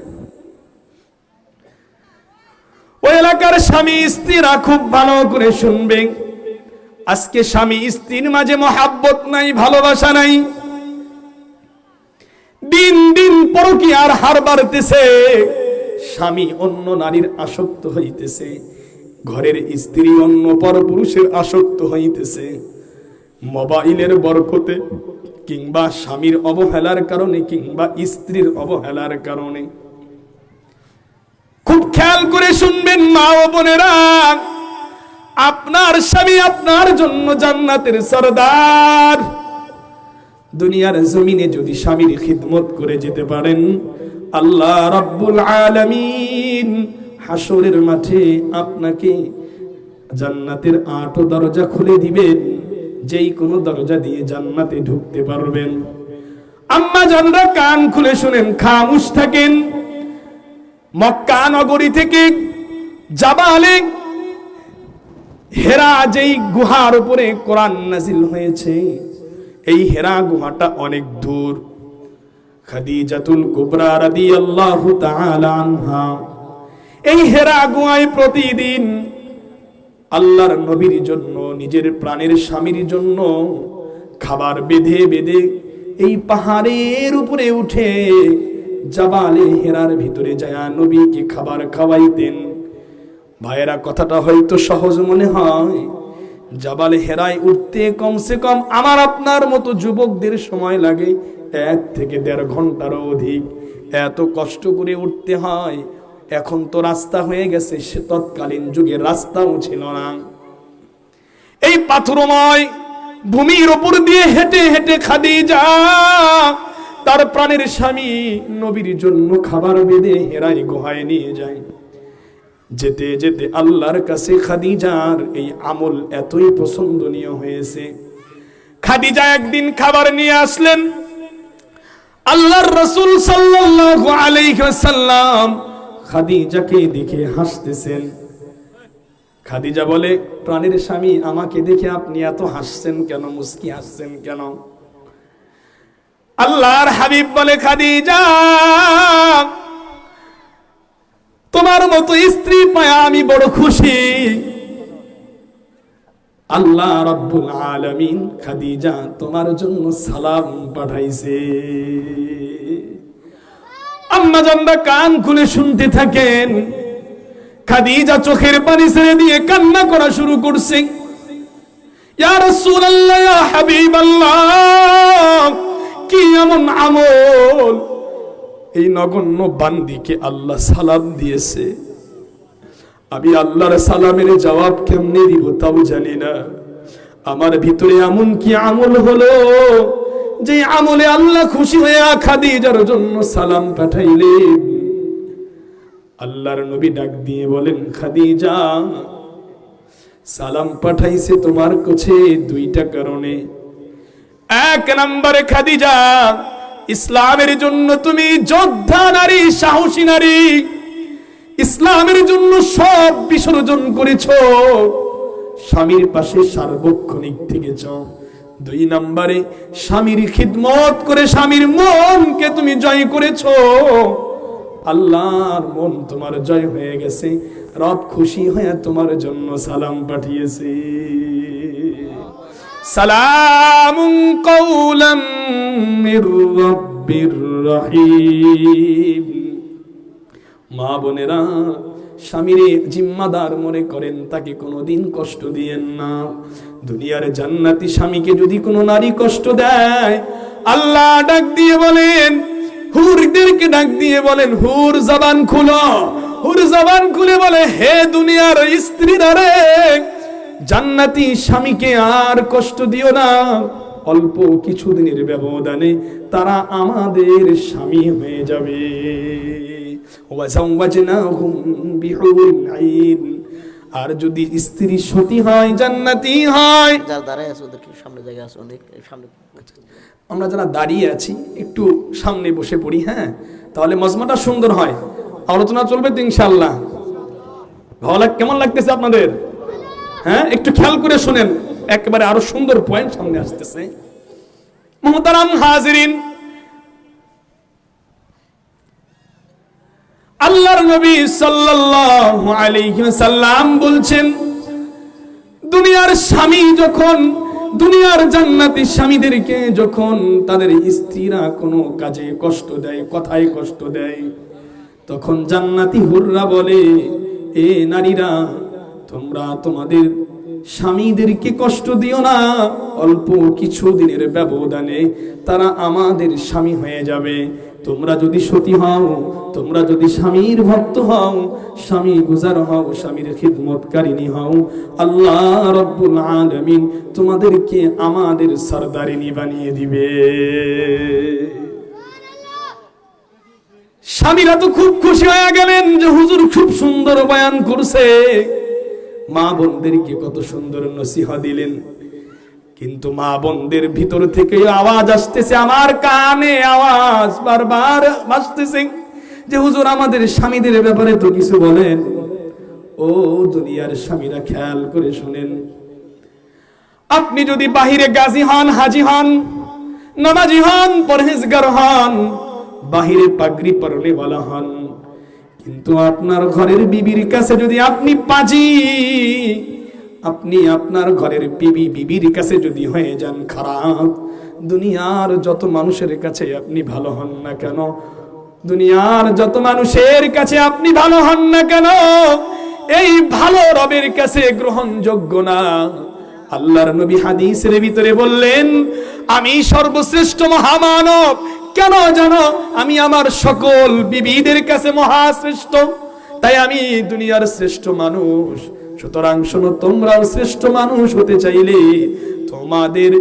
ওই এলাকার স্বামী স্ত্রীরা খুব ভালো করে শুনবেন, আজকে স্বামী স্ত্রীর মাঝে মহাব্বত নাই, ভালোবাসা নাই, দিন দিন পরকীয়ার হার বাড়তেছে, স্বামী অন্য নারীর আসক্ত হইতেছে, ঘরের স্ত্রী অন্য পরপুরুষের আসক্ত হইতেছে। মোবাইলের বরকতে কিংবা স্বামীর অবহেলার কারণে কিংবা স্ত্রীর অবহেলার কারণে। খুব খেয়াল করে শুনবেন মা ও বোনেরা, আপনার স্বামী আপনার জন্য জান্নাতের সরদার। দুনিয়ার জমিনে যদি স্বামীর খিদমত করে যেতে পারেন, আল্লাহ রাব্বুল আলামিন হাসরের মাঠে আপনাকে জান্নাতের 8 দরজা খুলে দিবেন, যেই কোনো দরজা দিয়ে জান্নাতে ঢুকতে পারবেন। আম্মা জানরা কান খুলে শুনেন, খামোশ থাকেন। মক্কা নগরী থেকে জাবালে হেরা যেই গুহার উপরে কোরআন নাজিল হয়েছে, এই হেরা গুহাটা অনেক দূর। খাদিজাতুল কুবরা রাদিয়াল্লাহু তাআলা আনহা এই হেরা গুহায় প্রতিদিন আল্লাহর নবীর জন্য, নিজের প্রাণের স্বামীর জন্য খাবার বেঁধে বেঁধে এই পাহাড়ের উপরে উঠে জাবালে হেরার ভিতরে যায় নবীকে খাবার খাওয়াইতেন। ভাইয়েরা, কথাটা হয়তো সহজ মনে হয়, জাবালে হেরায় উঠতে কমসে কম আমার আপনার মতো যুবকদের সময় লাগে 1 থেকে 1.5 ঘন্টারও অধিক। এত কষ্ট করে উঠতে হয়। এখন তো রাস্তা হয়ে গেছে, সে তৎকালীন যুগে রাস্তাও ছিল না। এই পাথরময় ভূমির উপর দিয়ে হেঁটে হেঁটে খাদিজা তার প্রাণের স্বামী নবীর জন্য খাবার বেঁধে হেরাই গুহায় নিয়ে যায়। যেতে যেতে আল্লাহর কাছে খাদিজার এই আমল এতই পছন্দনীয় হয়েছে, খাদিজা একদিন খাবার নিয়ে আসলেন। আল্লাহর রাসূল সাল্লাল্লাহু আলাইহি ওয়াসাল্লাম খাদিজাকে দেখে হাসতেছেন। খাদিজা বলে, প্রাণের স্বামী, আমাকে দেখে আপনি এত হাসছেন কেন, মুস্কি হাসছেন কেন? আল্লাহর হাবিব বলে, খাদিজা, তোমার মতো স্ত্রী পায়া আমি বড় খুশি। আল্লাহ রাব্বুল আলামিন খাদিজা তোমার জন্য সালাম পাঠাইছে। আম্মা জানরা কান খুলে শুনতে থাকেন। খাদিজা চোখের পানি ছেড়ে দিয়ে কান্না করা শুরু করছে। ইয়া রাসূলুল্লাহ, ইয়া হাবিবাল্লাহ, কি এমন আমল এই নগণ্য বান্দিকে আল্লাহ সালাম দিয়েছে, আমি আল্লাহর সালামের জবাব কেমনে দিব তাও জানি না। আমার ভিতরে এমন কি আমল হলো যে আমলে আল্লাহ খুশি হয়ে খাদিজার জন্য সালাম পাঠাইলেন? আল্লাহর নবী ডাক দিয়ে বলেন, খাদিজা সালাম পাঠাইছে তোমার কাছে দুইটা কারণে। এক নম্বরে, খাদিজা ইসলামের জন্য তুমি যোদ্ধা নারী, সাহসী নারী, ইসলামের জন্য সব বিসর্জন করেছো, স্বামীর পাশে সার্বক্ষণিক থেকেছ। দুই নম্বরে, স্বামীর খিদমত করে স্বামীর মনকে তুমি জয় করেছো, আল্লাহর মন তোমার জয় হয়ে গেছে, রব খুশি হয়ে তোমার জন্য সালাম পাঠিয়েছে। সালামুন কাওলাম মির রাব্বির রহিম। মা বোনেরা, স্বামীরে জিম্মাদার মনে করেন, তাকে কোনোদিন কষ্ট দিয়েন না। দুনিয়ার জান্নাতি স্বামীকে যদি কোনো নারী কষ্ট দেয়, আল্লাহ ডাক দিয়ে বলেন, হুরদেরকে ডাক দিয়ে বলেন, হুর জবান খুলো। হুর জবান খুলে বলে, হে দুনিয়ার স্ত্রীরা রে, জান্নাতি স্বামীকে আর কষ্ট দিও না। অল্প কিছুদিনের ব্যবধানে তারা আমাদের স্বামী হয়ে যাবে। আর যদি স্ত্রী সতী হয়, জান্নাতি হয়। আমরা যারা দাঁড়িয়ে আছি একটু সামনে বসে পড়ি, হ্যাঁ, তাহলে মজমাটা সুন্দর হয়, আলোচনা চলবে তো ইনশাআল্লাহ। ভালো কেমন লাগতেছে আপনাদের? হ্যাঁ, একটু খেয়াল করে শুনেন, একেবারে আরো সুন্দর পয়েন্ট সামনে আসতেছে। মুহতারাম হাজিরিন, আল্লাহর নবী সাল্লাল্লাহু আলাইহি ওয়াসাল্লাম বলছেন, দুনিয়ার স্বামী যখন, দুনিয়ার জান্নাতি স্বামীদেরকে যখন তাদের স্ত্রীরা কোনো কাজে কষ্ট দেয়, কথায় কষ্ট দেয়, তখন জান্নাতি হুররা বলে, এ নারীরা, তোমরা তোমাদের স্বামীদেরকে কষ্ট দিও না, অল্প কিছু দিনের ব্যবধানে তারা আমাদের স্বামী হয়ে যাবে। তোমরা যদি সতী হও, তোমরা যদি স্বামীর ভক্ত হও, স্বামী গুজার হও, স্বামীর খিদমতকারিনী হও, আল্লাহ রব্বুল আলামিন তোমাদেরকে আমাদের সরদারিনী বানিয়ে দিবে। স্বামীরা তো খুব খুশি হয়ে গেলেন যে হুজুর খুব সুন্দর বয়ান করছে, মা বোনদেরকে কত সুন্দর নসিহত দিলেন। কিন্তু মা বোনদের ভিতর থেকে আওয়াজ আসতেছে, আমার কানে আওয়াজ বারবার আসতেছে যে হুজুর আমাদের স্বামীদের ব্যাপারে তো কিছু বলেন। ও দুনিয়ার স্বামীরা, খেয়াল করে শুনেন, আপনি যদি বাহিরে গাজী হন, হাজি হন, নামাজি হন, পরহেজগার হন, বাহিরে পাগড়ি পরলে বলা হন, কিন্তু আপনার ঘরের বিবির কাছে যদি আপনি পাজি, আপনি আপনার ঘরের বিবির কাছে যদি হয়ে যান খারাপ, দুনিয়ার যত মানুষের কাছে আপনি ভালো হন না কেন, দুনিয়ার যত মানুষের কাছে আপনি ভালো হন না কেন, এই ভালো রবের কাছে গ্রহণযোগ্য না। আল্লাহর নবী হাদিসের ভিতরে বললেন, আমি সর্বশ্রেষ্ঠ মহামানব, কেন জানো? আমি আমার সকল বিবিদের কাছে মহাশ্রেষ্ঠ, তাই আমি দুনিয়ার শ্রেষ্ঠ মানুষ। সুতরাং শোনো, তোমরাও শ্রেষ্ঠ মানুষ হতে চাইলে তোমাদের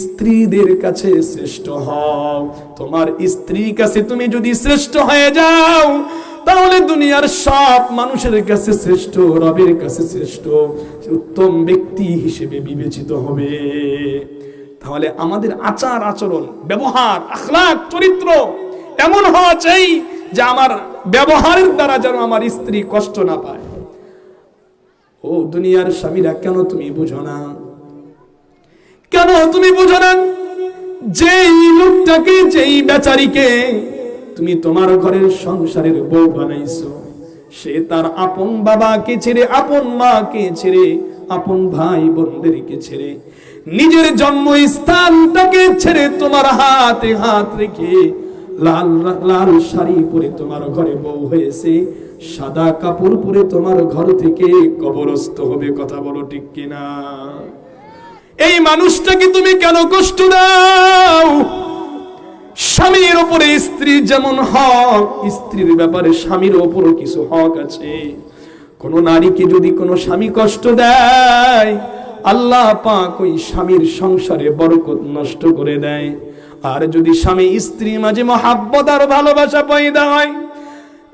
স্ত্রীদের কাছে শ্রেষ্ঠ হও। তোমার স্ত্রীর কাছে তুমি যদি শ্রেষ্ঠ হয়ে যাও, তাহলে দুনিয়ার সব মানুষের কাছে শ্রেষ্ঠ, রবের কাছে শ্রেষ্ঠ, উত্তম ব্যক্তি হিসেবে বিবেচিত হবে। তাহলে আমাদের আচার আচরণ, ব্যবহার, আখলাক, চরিত্র এমন হওয়া চাই যে আমার ব্যবহারের দ্বারা যেন আমার স্ত্রী কষ্ট না পায়। ও দুনিয়ার স্বামীরা, কেন তুমি বুঝো না? কেন তুমি বুঝো না? যেই লোকটাকে, যেই বেচারিকে তুমি তোমার ঘরের সংসারের বউ বানাইছো, সে তার আপন বাবাকে ছেড়ে, আপন মাকে ছেড়ে, আপন ভাই বোনদেরকে ছেড়ে, নিজের জন্মস্থানটাকে ছেড়ে তোমার হাতে হাত রেখে লাল লাল শাড়ি পরে তোমার ঘরে বউ হয়েছে, সাদা কাপড় পরে তোমার ঘর থেকে কবরস্থ হবে। কথা বলো ঠিক কিনা? এই মানুষটাকে তুমি কেন কষ্ট দাও? স্বামীর উপরে স্ত্রীর যেমন হক, স্ত্রীর ব্যাপারে স্বামীর উপরও কিছু হক আছে। কোন নারীকে যদি কোনো স্বামী কষ্ট দেয়, আল্লাহ পাক ওই স্বামীর সংসারে বরকত নষ্ট করে দেয়। আর যদি স্বামী স্ত্রী মাঝে মহাব্বত আর ভালোবাসা পয়দা হয়,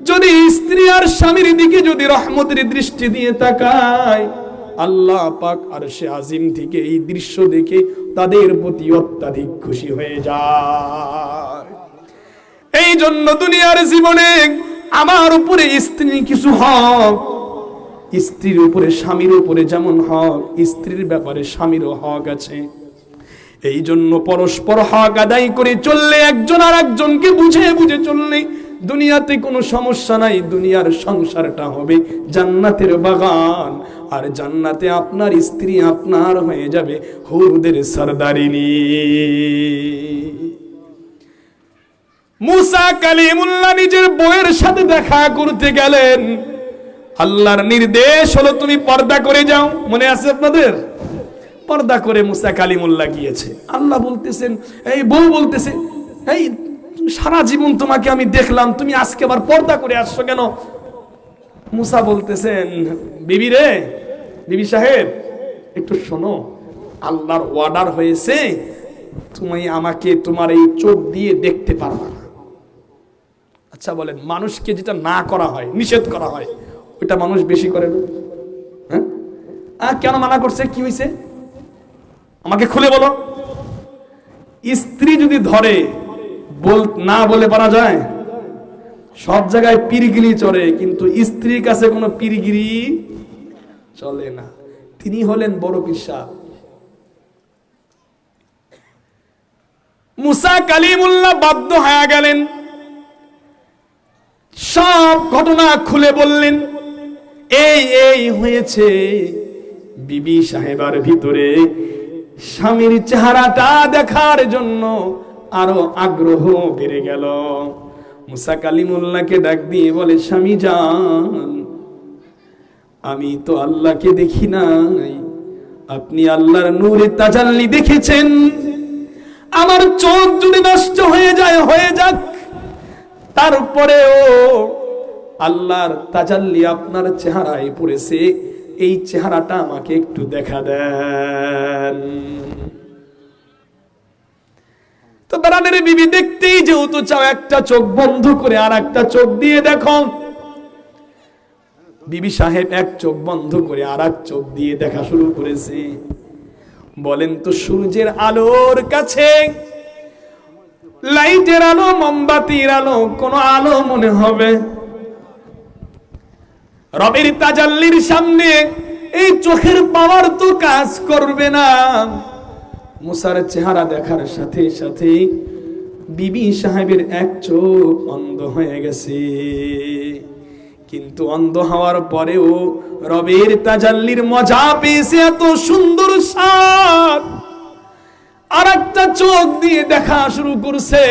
যদি স্ত্রী আর স্বামীর দিকে যদি রহমতের দৃষ্টি দিয়ে তাকায়, আল্লাহ পাক আরশে আজিম থেকে এই দৃশ্য দেখে তাদের প্রতি অত্যাধিক খুশি হয়ে যায়। এই জন্য দুনিয়ার জীবনে আমার উপরে স্ত্রী কিছু হক, স্ত্রীর উপরে স্বামীর উপরে যেমন হক, স্ত্রীর ব্যাপারে স্বামীরও হক আছে। এই জন্য পরস্পর হক আদায় করে চললে, একজন আর একজনকে বুঝে বুঝে চললে দুনিয়াতে কোনো সমস্যা নাই। দুনিয়ার সংসারটা হবে জান্নাতের বাগান, আর জান্নাতে আপনার স্ত্রী আপনার হয়ে যাবে হুরদের সরদারিনী। মুসা কালিমুল্লাহ নিজের বউয়ের সাথে দেখা করতে গেলেন। আল্লাহর নির্দেশ হলো তুমি পর্দা করে যাও। মনে আছে আপনাদের? পর্দা করে মুসা কালিমুল্লাহ গিয়েছে। আল্লাহ বলতেছেন, এই বউ বলতেছে, এই সারা জীবন তোমাকে আমি দেখলাম, তুমি আজকে আবার পর্দা করে আসছো কেন? মুসা বলতেছেন, বিবি রে, বিবি সাহেব একটু শোনো, আল্লাহর অর্ডার হয়েছে তুমি আমাকে তোমার এই চোখ দিয়ে দেখতে পারবা না। আচ্ছা বলেন, মানুষকে যেটা না করা হয়, নিষেধ করা হয়, ওইটা মানুষ বেশি করে না? হ্যাঁ, কেন মানা করছে? কি হয়েছে আমাকে খুলে বলো। স্ত্রী যদি ধরে না বলে পারা যায়? সব জায়গায় পিরিগিরি চলে, কিন্তু স্ত্রীর কাছে কোনো পিরিগিরি চলে না। তিনি হলেন বড় পীর সাহেব। মুসা কালিমুল্লাহ বাধ্য হয়ে গেলেন, সব ঘটনা খুলে বললেন। এই হয়েছে। বিবি সাহেবার ভিতরে স্বামীর চেহারাটা দেখার জন্য আরো আগ্রহ বেড়ে গেল। মুসা কালিমুল্লাহকে ডাক দিয়ে বলে, স্বামী জান, আমি তো আল্লাহকে দেখি নাই, আপনি আল্লাহর নূরে তাজাল্লি দেখেছেন। আমার চোখ যদি নষ্ট হয়ে যায়, হয়ে যাক, তারপরেও আল্লাহর তাজাল্লি আপনার চেহারায় পড়েছে, এই চেহারাটা আমাকে একটু দেখা দেন। তো বারানের বিবি দেখতেই যেহেতু চাও, একটা চোখ বন্ধ করে আর একটা চোখ দিয়ে দেখো। বিবি সাহেব এক চোখ বন্ধ করে আর এক চোখ দিয়ে দেখা শুরু করেছে। বলেন তো, সূর্যের আলোর কাছে লাইটের আলো, মোমবাতির আলো, কোন আলো মনে হবে? রবের তাজাল্লির সামনে এই চোখের পাওয়ার তো কাজ করবে না। মুসার চেহারা দেখার সাথে সাথে বিবি সাহেবের এক চোখ অন্ধ হয়ে গেছে। কিন্তু অন্ধ হওয়ার পরেও রবের তাজাল্লির মজা পেয়েছে, এত সুন্দর স্বাদ। আর একটা চোখ দিয়ে দেখা শুরু করছে,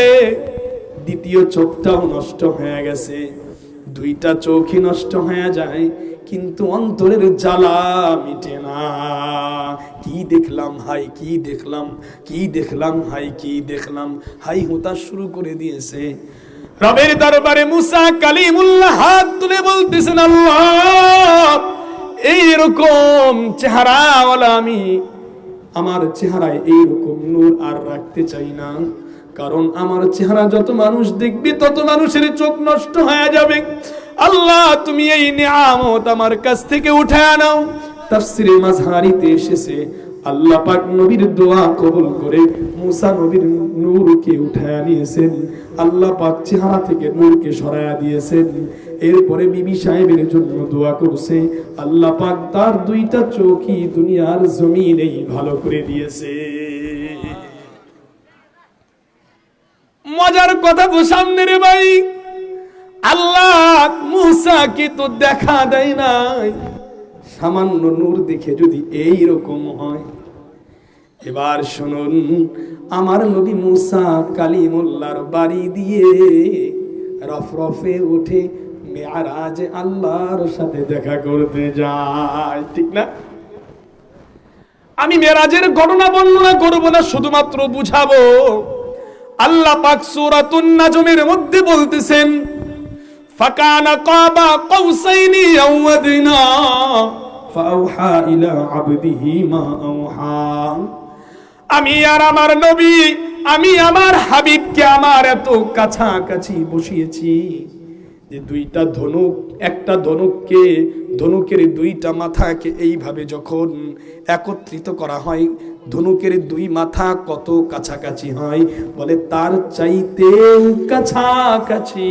দ্বিতীয় চোখটাও নষ্ট হয়ে গেছে। দুইটা চোখই নষ্ট হয়ে যায়, কিন্তু অন্তরের জ্বালা মিটে না। কি দেখলাম, হাই কি দেখলাম, কি দেখলাম, হাই কি দেখলাম, হাই হতা শুরু করে দিয়েছে। রবের দরবারে মুসা কালিমুল্লাহ হাত তুলে বলতেছেন, আল্লাহ, এইরকম চেহারাওয়ালা আমি, আমার চেহারায় এইরকম নূর আর রাখতে চাই না। কারণ আমার চেহারা যত মানুষ দেখবে, তত মানুষের চোখ নষ্ট হয়ে যাবে। আল্লাহ, তুমি এই নিয়ামত আমার কাছ থেকে উঠায় নাও। তাফসীরে মাযহারিতে এসেছে, আল্লাহ পাক নবীর দোয়া কবুল করে মুসা নবীর নূরকে উঠায় নিয়েছেন। আল্লাহ পাক চেহারা থেকে নূরকে সরায়া দিয়েছেন। এরপরে বিবি সাহেবের জন্য দোয়া করছে, আল্লাহ পাক তার দুইটা চোখই দুনিয়ার জমিনেই ভালো করে দিয়েছে। মজার কথা তো সামনে রে ভাই, আল্লাহ মুসাকে তো দেখা দেয় নাই। সামান্য নূর দেখে যদি এইরকম হয়, এবার শুনুন, আমার নবী মুসা কালিমুল্লাহর বাড়ি দিয়ে রফরফে উঠে মেরাজে আল্লাহর সাথে দেখা করতে যায়, ঠিক না? আমি মেরাজের ঘটনা বর্ণনা করব না, শুধুমাত্র বুঝাবো। আল্লাহ পাক সূরাতুন নাজমের মধ্যে বলতেছেন, ফাকানা কাবা কাউসাইনি আও আদনা ফাআওহা ইলা আবদিহি মা আওহা। আমি আর আমার নবী, আমি আমার হাবিবকে আমার এত কাছাকাছি বসিয়েছি যে দুইটা ধনুক, একটা ধনুককে, ধনুকের দুইটা মাথাকে এইভাবে যখন একত্রিত করা হয়, ধনুকের দুই মাথা কত কাছাকাছি হয়, বলে তার চাইতেও কাছাকাছি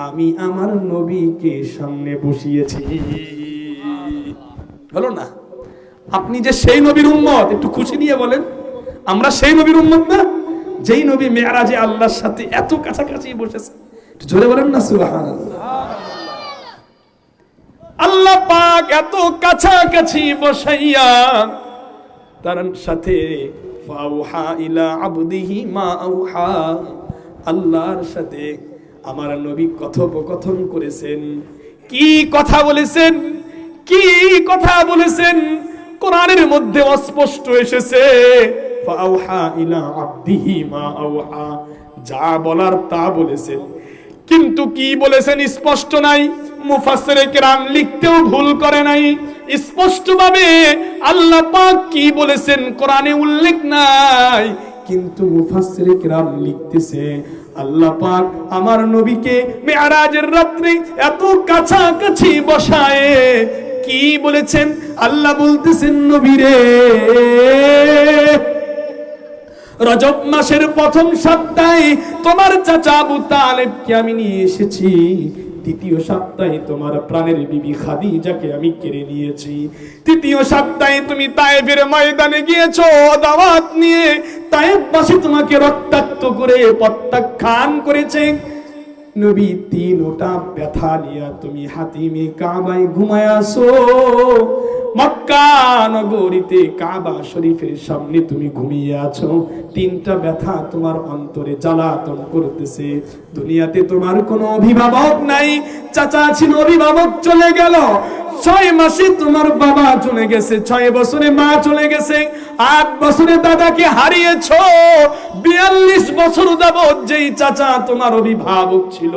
আমি আমার নবীকে সামনে বসিয়েছি। হলো না? আপনি যে সেই নবীর উম্মত, একটু খুশি নিয়ে বলেন আমরা সেই নবীর উম্মত না, যেই নবী মেরাজে আল্লাহর সাথে এত কাছাকাছি বসেছে। জোরে বলেন না সুবহানাল্লাহ। আল্লাহ পাক এত কাছাকাছি বসাইয়া তার সাথে ফাউহা ইলা আবদিহি মা আউহা, আল্লাহর সাথে আমার নবী কথোপকথন করেছেন। কি কথা বলেছেন, কি কথা বলেছেন? কোরআনের মধ্যে অস্পষ্ট এসেছে ফাউহা ইলা আবদিহি মা আউহা, যা বলার তা বলেছেন, কিন্তু কি বলেছেন স্পষ্ট নাই। মুফাসসিরে কেরাম লিখতেও ভুল করে নাই। স্পষ্টভাবে আল্লাহ পাক কি বলেছেন কোরআনে উল্লেখ নাই, কিন্তু মুফাসসিরে কেরাম লিখতেছে আল্লাহ পাক আমার নবীকে মেরাজের রাত্রে এত কাছাকাছি বসায় কি বলেছেন? আল্লাহ বলতেছেন নবীরে, রজব মাসের প্রথম সপ্তাহে তোমার চাচা আবু তালেবকে আমি নিয়ে এসেছি, দ্বিতীয় সপ্তাহে তোমার প্রাণের বিবি খাদিজাকে আমি কেড়ে নিয়েছি, তৃতীয় সপ্তাহে তুমি তায়েফের ময়দানে গিয়েছো দাওয়াত নিয়ে, তায়েফবাসী তোমাকে রক্তাক্ত করে প্রত্যাখ্যান করেছে। নবী তিনটা ব্যথা নিয়ে তুমি হাতিমে কাবায় ঘুমায় আসো, মক্কা নগরীতে কাবা শরীফের সামনে তুমি ঘুমিয়ে আছো, তিনটা ব্যথা তোমার অন্তরে জ্বালাতন করতেছে। দুনিয়াতে তোমার কোনো অভিভাবক নাই, চাচা ছিল অভিভাবক চলে গেল, 6 মাসে তোমার বাবা চলে গেছে, 6 বছরে মা চলে গেছে, 8 বছরে দাদাকে হারিয়েছো, 42 বছর যাবত যেই চাচা তোমার অভিভাবক ছিল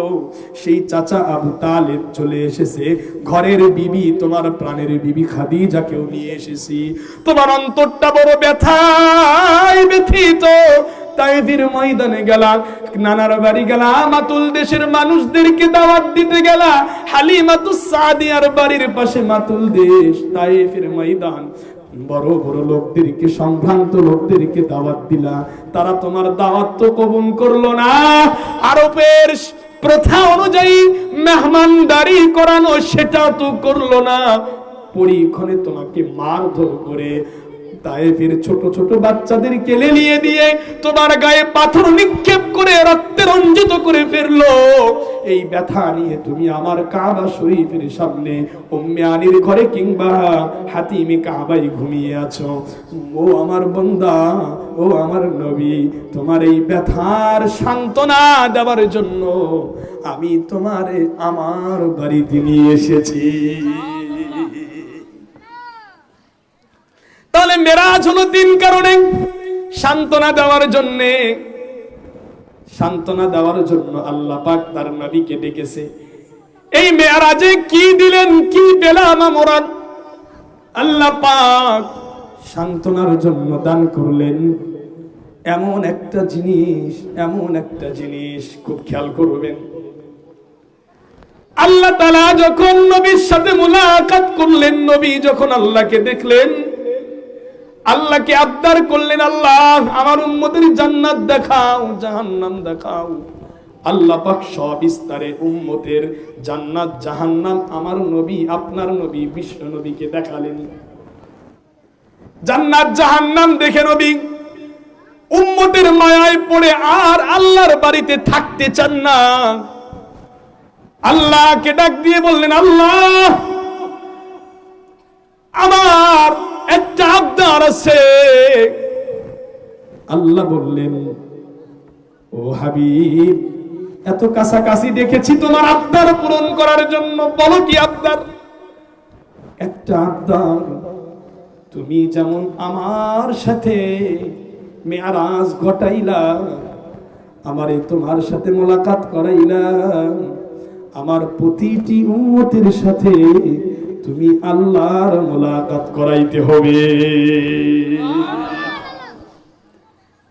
সেই চাচা আবু তালেব চলে এসেছে, ঘরের বিবি তোমার প্রাণের বিবি খাদিজাকেও নিয়ে এসেছি, তোমার অন্তরটা বড় ব্যথায় ব্যথিত। তায়েফের ময়দানে গেলা, নানার বাড়ি গেলা, মাতুল দেশের মানুষদেরকে দাওয়াত দিতে গেলা, হালিমাতুস সাদিয়ার বাড়ির পাশে মাতুল দেশ, তায়েফের ময়দান, বড় বড় লোকদেরকে, সম্ভ্রান্ত লোকদেরকে দাওয়াত দিলা, তারা তোমার দাওয়াত তো কবুল করলো না। আরবের প্রথা অনুযায়ী মেহমানদারি করানো সেটাও তো করলো না, পরীক্ষণে তোমাকে মারধর করে তায়েফের ছোট ছোট বাচ্চাদেরকে লেলিয়ে দিয়ে তোমার গায়ে পাথর নিক্ষেপ করে রক্তে রঞ্জিত করে ফেললো। এই ব্যথা নিয়ে তুমি আমার কাবা শরীফের সামনে উম্মে আলীর ঘরে কিংবা হাতিমে কাবায় ঘুমিয়ে আছো। ও আমার বান্দা, ও আমার নবী, তোমার এই ব্যথার সান্ত্বনা দেওয়ার জন্য আমি তোমারে আমার বাড়িতে নিয়ে এসেছি। তাহলে মেরাজ হলো তিন কারণে, সান্ত্বনা দেওয়ার জন্য, সান্ত্বনা দেওয়ার জন্য আল্লাহ পাক তার নবীকে ডেকেছে। এই মেরাজে কি দিলেন, কি পেলাম আমরা? আল্লাহ পাক সান্ত্বনার জন্য দান করলেন এমন একটা জিনিস, এমন একটা জিনিস, খুব খেয়াল করবেন। আল্লাহ তাআলা যখন নবীর সাথে মুলাকাত করলেন, নবী যখন আল্লাহকে দেখলেন, আল্লাহকে আবদার করলেন, আল্লাহ আমার উম্মতের জান্নাত দেখাও, জাহান্নাম দেখাও। আল্লাহ পাক সবিস্তারে উম্মতের জান্নাত জাহান্নাম আমার নবী, আপনার নবী বিশ্ব নবীকে দেখালেন। জান্নাত জাহান্নাম দেখে নবী উম্মতের মায়ায় পড়ে আর আল্লাহর বাড়িতে থাকতে চান না। আল্লাহকে ডাক দিয়ে বললেন, আল্লাহ আমার একটা আবদার আছে। আল্লাহ বললেন, ও হাবিব, এত কাছাকাছি দেখেছি তোমার আবদার পূরণ করার জন্য, বলো কি আবদার? একটা আবদার, তুমি যেমন আমার সাথে মেরাজ ঘটাইলা, আমারে তোমার সাথে মোলাকাত করাইলা, আমার প্রতিটি উম্মতের সাথে তুমি আল্লাহর মোলাকাত করাইতে হবে।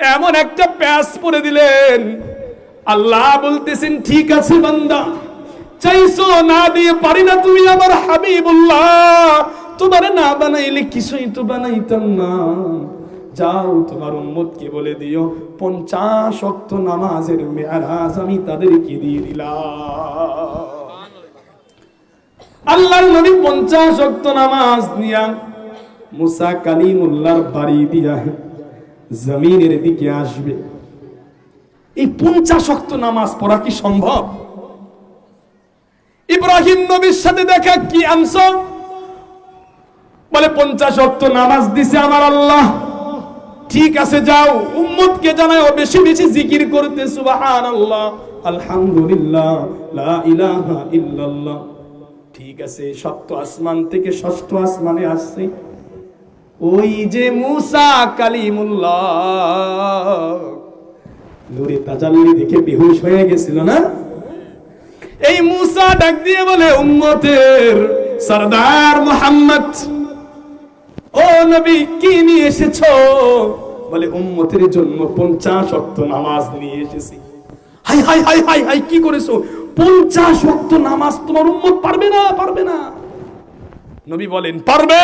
এমন একটা প্যাচ পরে দিলেন। আল্লাহ বলতেছেন, ঠিক আছে বান্দা, চাইছো না দিয়ে পারি না, তুমি আমার হাবিবুল্লাহ, তোমার না বানাইলে কিছুই তো বানাইতাম না। যাও তোমার উম্মতকে বলে দিও 50 ওয়াক্ত নামাজের মেরাজ আমি তাদেরকে দিয়ে দিলাম। আল্লাহর নবী 50 ওয়াক্ত নামাজ নিয়া মুসা কালিমুল্লাহর বাড়ি দিয়া জমিনের দিকে আসবে। এই 50 ওয়াক্ত নামাজ পড়া কি সম্ভব? ইব্রাহিম নবীর সাথে দেখা, কি আনছো? বলে 50 ওয়াক্ত নামাজ দিছে আমার আল্লাহ। ঠিক আছে, যাও উম্মতকে জানাও বেশি বেশি জিকির করতে, সুবহানাল্লাহ, আলহামদুলিল্লাহ, লা ইলাহা ইল্লাল্লাহ। ঠিক আছে, সপ্ত আসমান থেকে ষষ্ঠ আসমানে আসছে। ওই যে মুসা কালিমুল্লাহ নূরে তাজাল্লি দেখে বেহুশ হয়ে গেছিল না? এই মুসা ডাক দিয়ে বলে, উম্মতের সরদার মুহাম্মদ, ও নবী কি নিয়ে এসেছো? বলে, উম্মতের জন্য 50 ওয়াক্ত নামাজ নিয়ে এসেছি। High high high high high, কি করেছো? 50 ওয়াক্ত নামাজ তোমার উম্মত পারবে না? পারবে না। নবী বলেন, পারবে,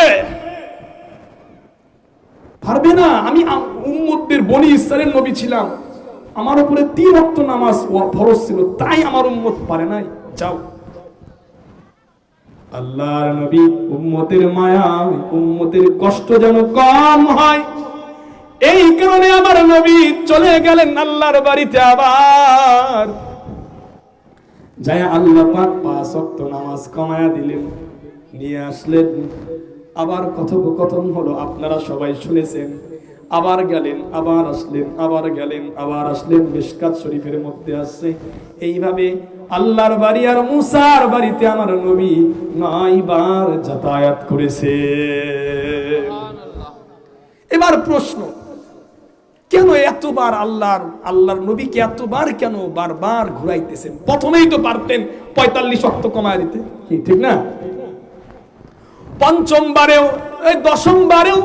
পারবে না। আমি উম্মতদের বনি ইসরাইলের নবী ছিলাম, আমার উপরে 3 ওয়াক্ত নামাজ ফরজ ছিল, তাই আমার উম্মত পারে নাই। যাও। আল্লাহর নবী উম্মতের মায়া, উম্মতের কষ্ট যেন কম হয়, এই কারণে আমার নবী চলে গেলেন আল্লাহর বাড়িতে। আবার যায় আল্লাহ পাক 5 ওয়াক্ত নামাজ কমায়া দিলেন, নিয়ে আসলেন। আবার কথোপকথন হলো, আপনারা সবাই শুনেছেন। আবার গেলেন, আবার আসলেন, আবার গেলেন, আবার আসলেন। মিশকাত শরীফের মধ্যে আছে, এইভাবে আল্লাহর বাড়ি আর মুসার বাড়িতে আমার নবী 9 বার যাতায়াত করেছে। এবার প্রশ্ন, কেন এতবার আল্লাহর নবীকে এতবার কেন বারবার ঘুরাইতেছেন? প্রথমেই তো পারতেন 45 ওয়াক্ত কমায় দিতে, কি ঠিক না? পঞ্চম বারেও, এই 10ম বারেও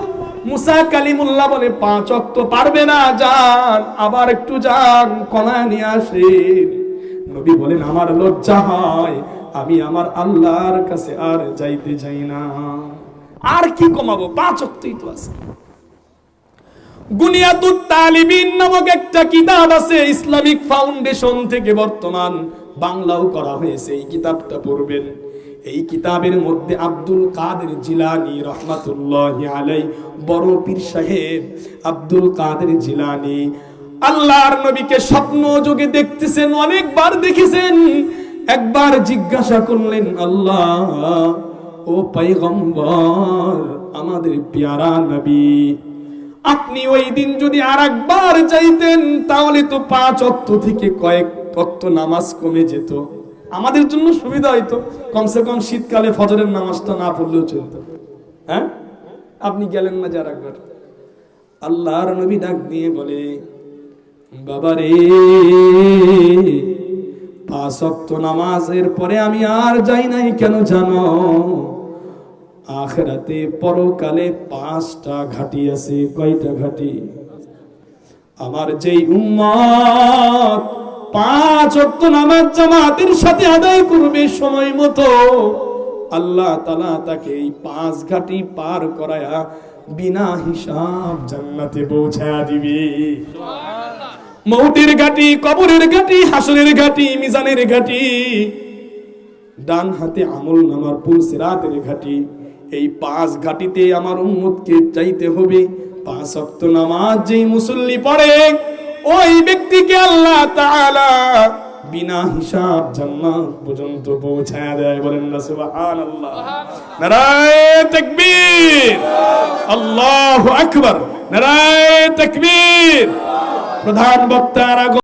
মুসা কালিমুল্লাহ বলে 5 ওয়াক্ত পারবে না, যান আবার একটু যান, কমায় নিয়ে আসেন। নবী বলেন, আমার লজ্জা হয়, আমি আমার আল্লাহর কাছে আর যাইতে চাই না। আর কি কমাবো? 5 ওয়াক্তই তো আছে। বুনিয়াতুত তালিবিন নামক একটা কিতাব আছে, ইসলামিক ফাউন্ডেশন থেকে বর্তমান বাংলাও করা হয়েছে। এই কিতাবটা পড়বেন। এই কিতাবের মধ্যে আব্দুল কাদের জিলানী রাহমাতুল্লাহি আলাইহি, বড় পীর সাহেব আব্দুল কাদের জিলানী আল্লাহর নবীকে স্বপ্ন যোগে দেখতেছেন, অনেকবার দেখেছেন। একবার জিজ্ঞাসা করলেন, আল্লাহ ও পয়গম্বর, আমাদের প্যারা নবী, আপনি ওই দিন যদি আরেকবার যাইতেন তাহলে তো 5 ওয়াক্ত থেকে কয়েক ওয়াক্ত নামাজ কমে যেত, আমাদের জন্য সুবিধা হইতো। কমসে কম শীতকালে ফজরের নামাজটা না পড়লেও চলতো। হ্যাঁ, আপনি গেলেন না যার একবার। আল্লাহর নবী ডাক দিয়ে বলে, বাবারে, 5 ওয়াক্ত নামাজের পরে আমি আর যাই নাই কেন জানো? আখিরাতে পরকালে 5টা ঘাটি আছে। কয়টা ঘাটি? আমার যেই উম্মত 5 ওয়াক্ত নামাজ জামাতের সাথে আদায় করবে সময় মতো, আল্লাহ তাআলা তাকে এই 5 ঘাটি পার করায়া বিনা হিসাব জান্নাতে পৌঁছায়া দিবে। সুবহানাল্লাহ। মউতের ঘাটি, কবরের ঘাটি, হাসরের ঘাটি, মিজানের ঘাটি, ডান হাতে আমল নামার পুল সিরাতের ঘাটি। এই 5 ঘাটিতে আমার উম্মতকে চাইতে হবে। 5 ওয়াক্ত নামাজ যেই মুসল্লি পড়ে, ওই ব্যক্তিকে আল্লাহ তাআলা বিনা হিসাব জান্নাত পর্যন্ত পৌঁছায় দেয়। বলেন না সুবহানাল্লাহ। নারায়ে তাকবীর, আল্লাহু আকবার, নারায়ে তাকবীর। প্রধান বক্তারা